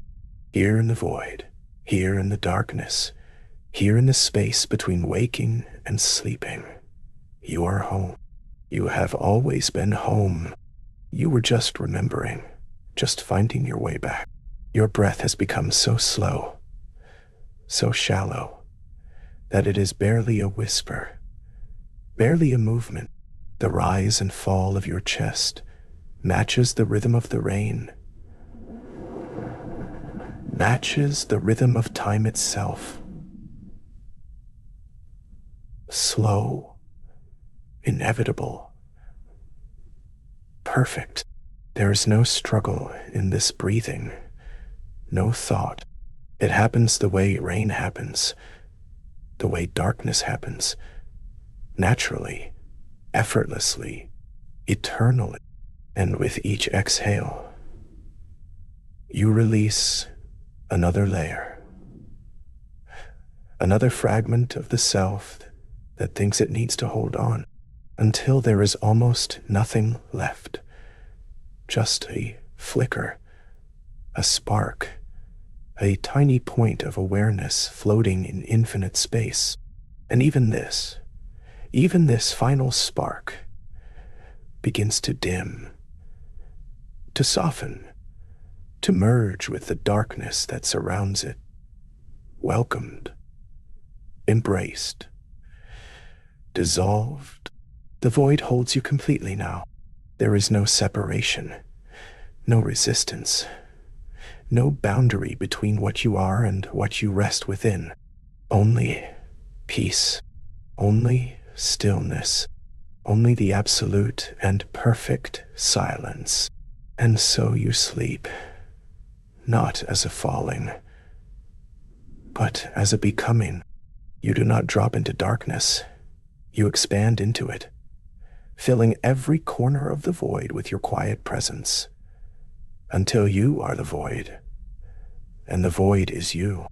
Here in the void, here in the darkness, here in the space between waking and sleeping, you are home. You have always been home. You were just remembering, just finding your way back. Your breath has become so slow, so shallow, that it is barely a whisper, barely a movement. The rise and fall of your chest matches the rhythm of the rain, matches the rhythm of time itself. Slow, inevitable, perfect. There is no struggle in this breathing, no thought. It happens the way rain happens, the way darkness happens, naturally, effortlessly, eternally. And with each exhale, you release another layer, another fragment of the self that thinks it needs to hold on, until there is almost nothing left. Just a flicker, a spark, a tiny point of awareness floating in infinite space. And even this final spark begins to dim, to soften, to merge with the darkness that surrounds it, welcomed, embraced, dissolved. The void holds you completely now. There is no separation, no resistance, no boundary between what you are and what you rest within. Only peace, only stillness, only the absolute and perfect silence. And so you sleep, not as a falling, but as a becoming. You do not drop into darkness. You expand into it, filling every corner of the void with your quiet presence, until you are the void, and the void is you.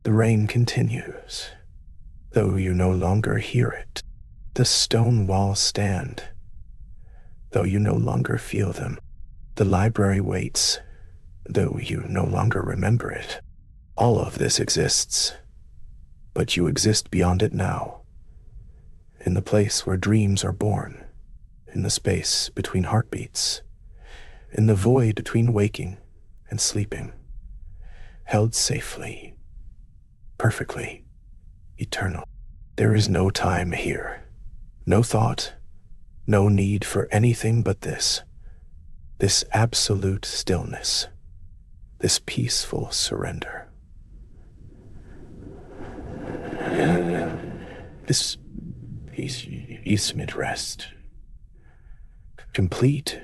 The rain continues, though you no longer hear it. The stone walls stand, though you no longer feel them. The library waits, though you no longer remember it. All of this exists, but you exist beyond it now, in the place where dreams are born, in the space between heartbeats, in the void between waking and sleeping, held safely, perfectly, eternal. There is no time here, no thought, no need for anything but this absolute stillness, this peaceful surrender. This infinite rest. Complete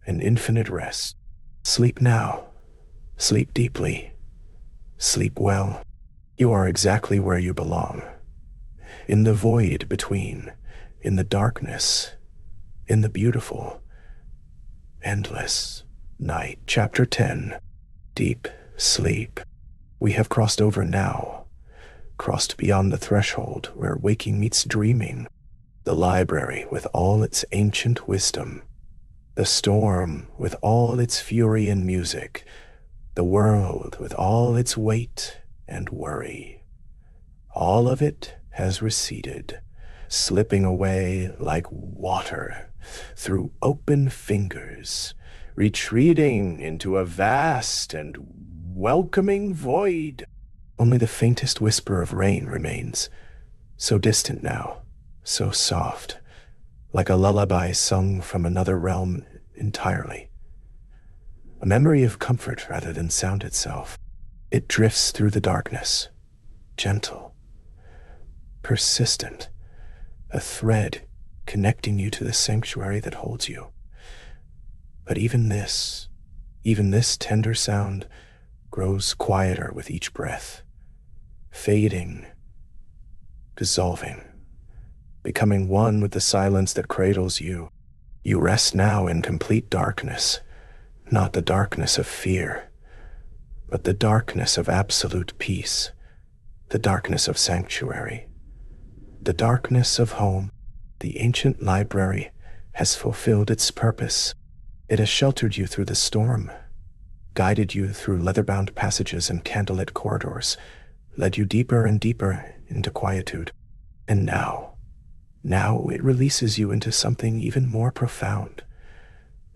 and infinite rest. Sleep now. Sleep deeply. Sleep well. You are exactly where you belong. In the void between, in the darkness, in the beautiful, endless night. Chapter 10. Deep sleep. We have crossed over now, crossed beyond the threshold where waking meets dreaming, the library with all its ancient wisdom, the storm with all its fury and music, the world with all its weight and worry. All of it has receded, slipping away like water through open fingers, retreating into a vast and welcoming void. Only the faintest whisper of rain remains, so distant now, so soft, like a lullaby sung from another realm entirely. A memory of comfort rather than sound itself. It drifts through the darkness, gentle, persistent, a thread connecting you to the sanctuary that holds you. But even this tender sound grows quieter with each breath, fading, dissolving, becoming one with the silence that cradles you. You rest now in complete darkness, not the darkness of fear, but the darkness of absolute peace, the darkness of sanctuary, the darkness of home. The ancient library has fulfilled its purpose. It has sheltered you through the storm, guided you through leather-bound passages and candlelit corridors, led you deeper and deeper into quietude. And now it releases you into something even more profound,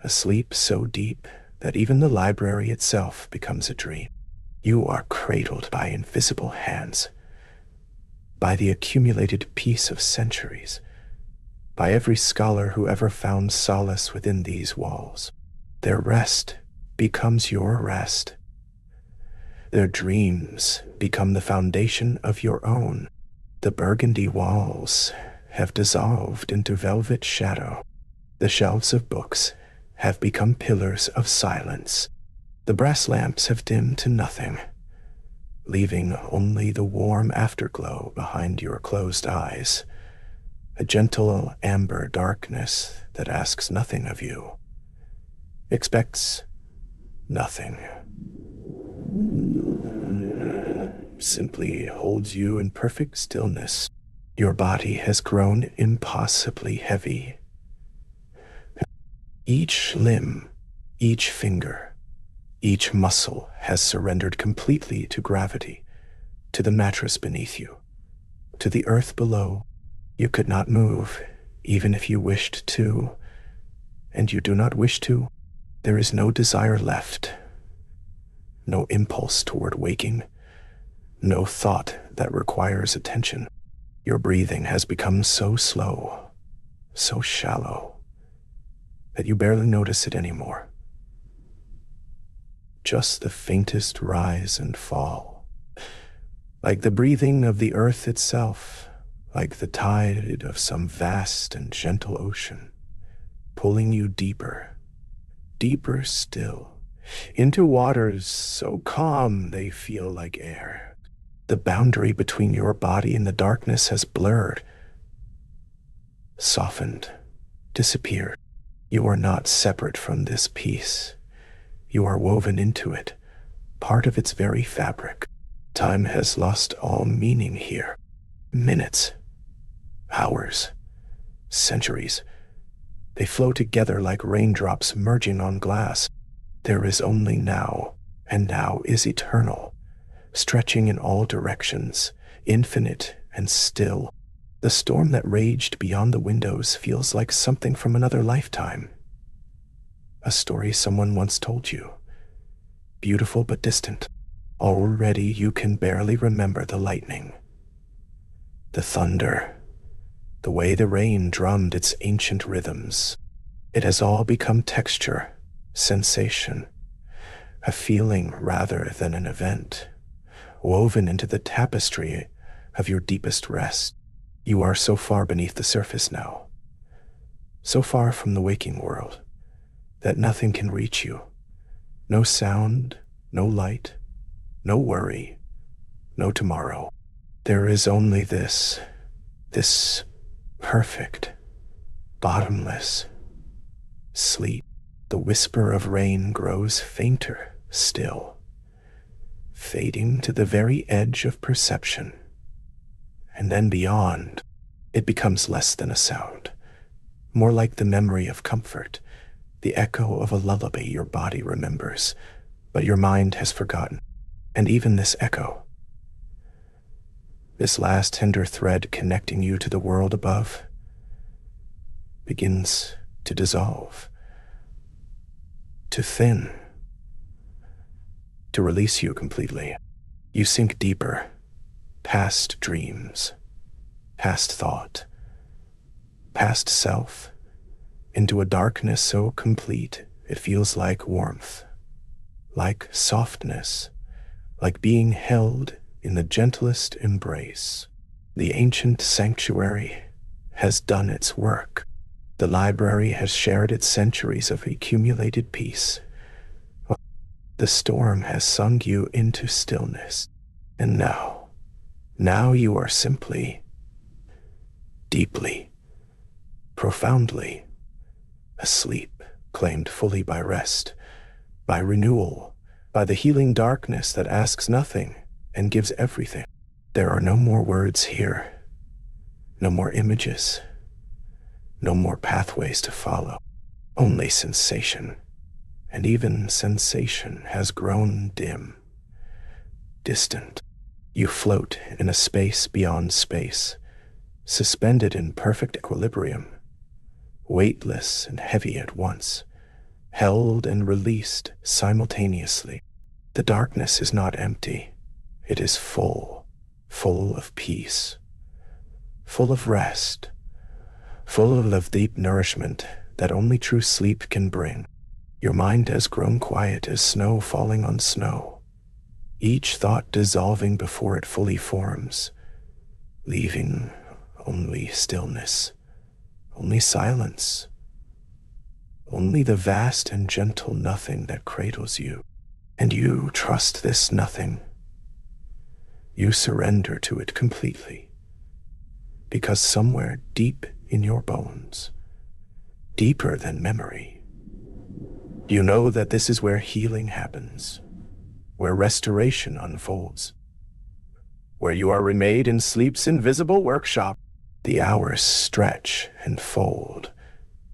a sleep so deep that even the library itself becomes a dream. You are cradled by invisible hands, by the accumulated peace of centuries, by every scholar who ever found solace within these walls. Their rest becomes your rest. Their dreams become the foundation of your own. The burgundy walls have dissolved into velvet shadow. The shelves of books have become pillars of silence. The brass lamps have dimmed to nothing, leaving only the warm afterglow behind your closed eyes, a gentle amber darkness that asks nothing of you, expects nothing, simply holds you in perfect stillness. Your body has grown impossibly heavy. Each limb, each finger, each muscle has surrendered completely to gravity, to the mattress beneath you, to the earth below. You could not move, even if you wished to, and you do not wish to. There is no desire left, no impulse toward waking, no thought that requires attention. Your breathing has become so slow, so shallow, that you barely notice it anymore. Just the faintest rise and fall, like the breathing of the earth itself, like the tide of some vast and gentle ocean, pulling you deeper, deeper still, into waters so calm they feel like air. The boundary between your body and the darkness has blurred, softened, disappeared. You are not separate from this peace. You are woven into it, part of its very fabric. Time has lost all meaning here. Minutes, hours, centuries. They flow together like raindrops merging on glass. There is only now, and now is eternal, stretching in all directions, infinite and still. The storm that raged beyond the windows feels like something from another lifetime. A story someone once told you, beautiful but distant. Already you can barely remember the lightning, the thunder, the way the rain drummed its ancient rhythms. It has all become texture, sensation, a feeling rather than an event, woven into the tapestry of your deepest rest. You are so far beneath the surface now, so far from the waking world, that nothing can reach you. No sound, no light, no worry, no tomorrow. There is only this perfect, bottomless sleep. The whisper of rain grows fainter still, fading to the very edge of perception. And then beyond, it becomes less than a sound, more like the memory of comfort, the echo of a lullaby your body remembers, but your mind has forgotten. And even this echo, this last tender thread connecting you to the world above, begins to dissolve, to thin, to release you completely. You sink deeper, past dreams, past thought, past self, into a darkness so complete it feels like warmth, like softness, like being held in the gentlest embrace. The ancient sanctuary has done its work. The library has shared its centuries of accumulated peace. The storm has sung you into stillness. And now you are simply, deeply, profoundly asleep, claimed fully by rest, by renewal, by the healing darkness that asks nothing and gives everything. There are no more words here, no more images, no more pathways to follow, only sensation. And even sensation has grown dim, distant. You float in a space beyond space, suspended in perfect equilibrium, weightless and heavy at once, held and released simultaneously. The darkness is not empty. It is full of peace, full of rest, full of deep nourishment that only true sleep can bring. Your mind has grown quiet as snow falling on snow, each thought dissolving before it fully forms, leaving only stillness, only silence, only the vast and gentle nothing that cradles you. And you trust this nothing. You surrender to it completely, because somewhere deep in your bones, deeper than memory, you know that this is where healing happens, where restoration unfolds, where you are remade in sleep's invisible workshop. The hours stretch and fold,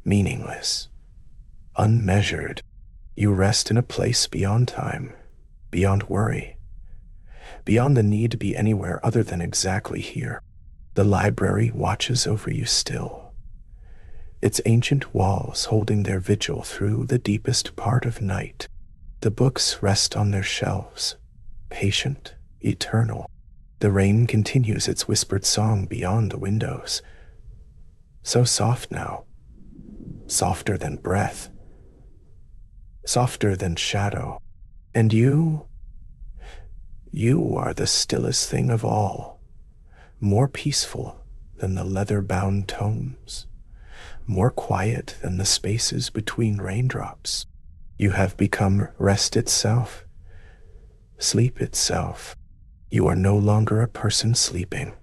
meaningless, unmeasured. You rest in a place beyond time, beyond worry, beyond the need to be anywhere other than exactly here. The library watches over you still, its ancient walls holding their vigil through the deepest part of night. The books rest on their shelves, patient, eternal. The rain continues its whispered song beyond the windows, so soft now, softer than breath, softer than shadow. And you are the stillest thing of all, more peaceful than the leather-bound tomes, more quiet than the spaces between raindrops. You have become rest itself, sleep itself. You are no longer a person sleeping.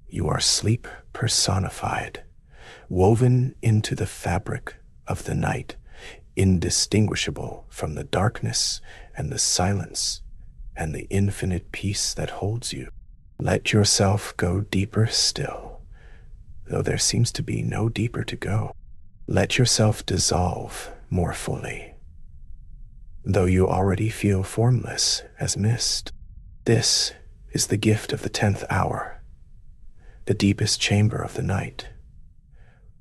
You are sleep personified, woven into the fabric of the night, indistinguishable from the darkness and the silence and the infinite peace that holds you. Let yourself go deeper still, though there seems to be no deeper to go. Let yourself dissolve more fully, though you already feel formless as mist. This is the gift of the 10th hour, the deepest chamber of the night,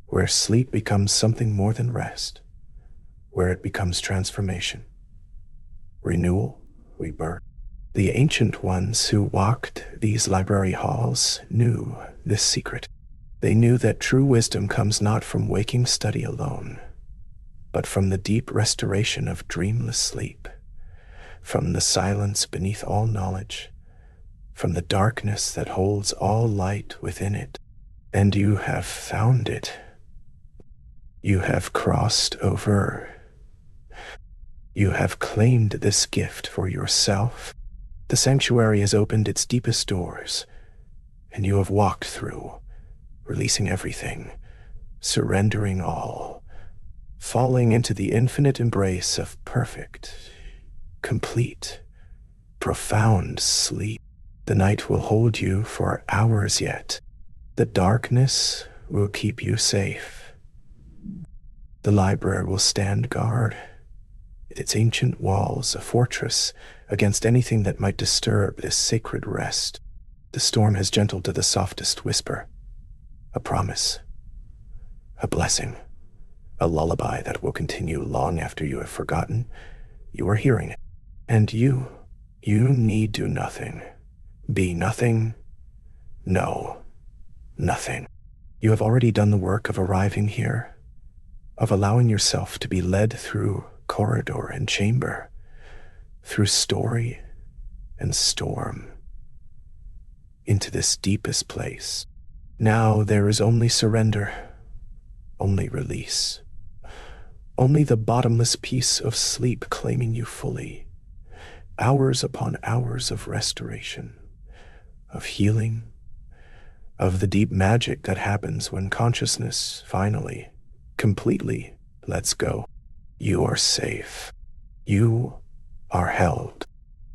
where sleep becomes something more than rest, where it becomes transformation, renewal, rebirth. The ancient ones who walked these library halls knew this secret. They knew that true wisdom comes not from waking study alone, but from the deep restoration of dreamless sleep, from the silence beneath all knowledge, from the darkness that holds all light within it. And you have found it. You have crossed over. You have claimed this gift for yourself. The sanctuary has opened its deepest doors, and you have walked through, releasing everything, surrendering all, falling into the infinite embrace of perfect, complete, profound sleep. The night will hold you for hours yet. The darkness will keep you safe. The library will stand guard, its ancient walls a fortress against anything that might disturb this sacred rest. The storm has gentled to the softest whisper, a promise, a blessing, a lullaby that will continue long after you have forgotten you are hearing it. And you need do nothing, be nothing, know nothing. You have already done the work of arriving here, of allowing yourself to be led through corridor and chamber, through story and storm, into this deepest place. Now there is only surrender, only release, only the bottomless peace of sleep claiming you fully, hours upon hours of restoration, of healing, of the deep magic that happens when consciousness finally, completely lets go. You are safe. You are held.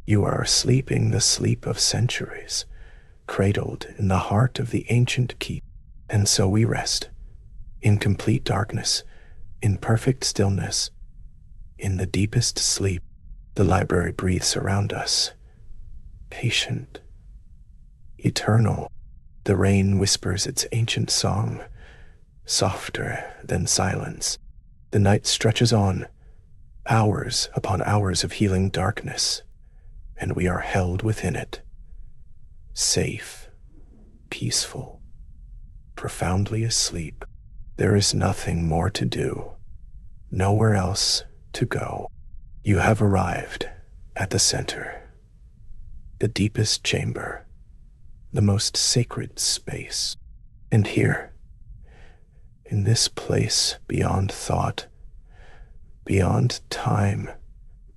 You are sleeping the sleep of centuries, cradled in the heart of the ancient keep. And so we rest, in complete darkness, in perfect stillness, in the deepest sleep. The library breathes around us, patient, eternal. The rain whispers its ancient song, softer than silence. The night stretches on, hours upon hours of healing darkness, and we are held within it, safe, peaceful, profoundly asleep. There is nothing more to do, nowhere else to go. You have arrived at the center, the deepest chamber, the most sacred space. And here, in this place beyond thought, beyond time,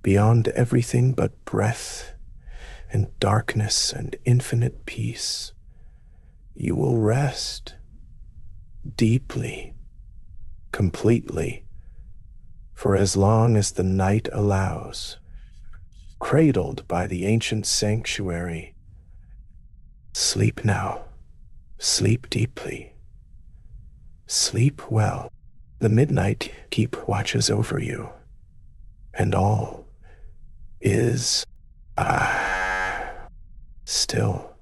beyond everything but breath and darkness and infinite peace, you will rest deeply, completely, for as long as the night allows, cradled by the ancient sanctuary. Sleep now, sleep deeply, sleep well. The midnight keep watches over you, and all is still.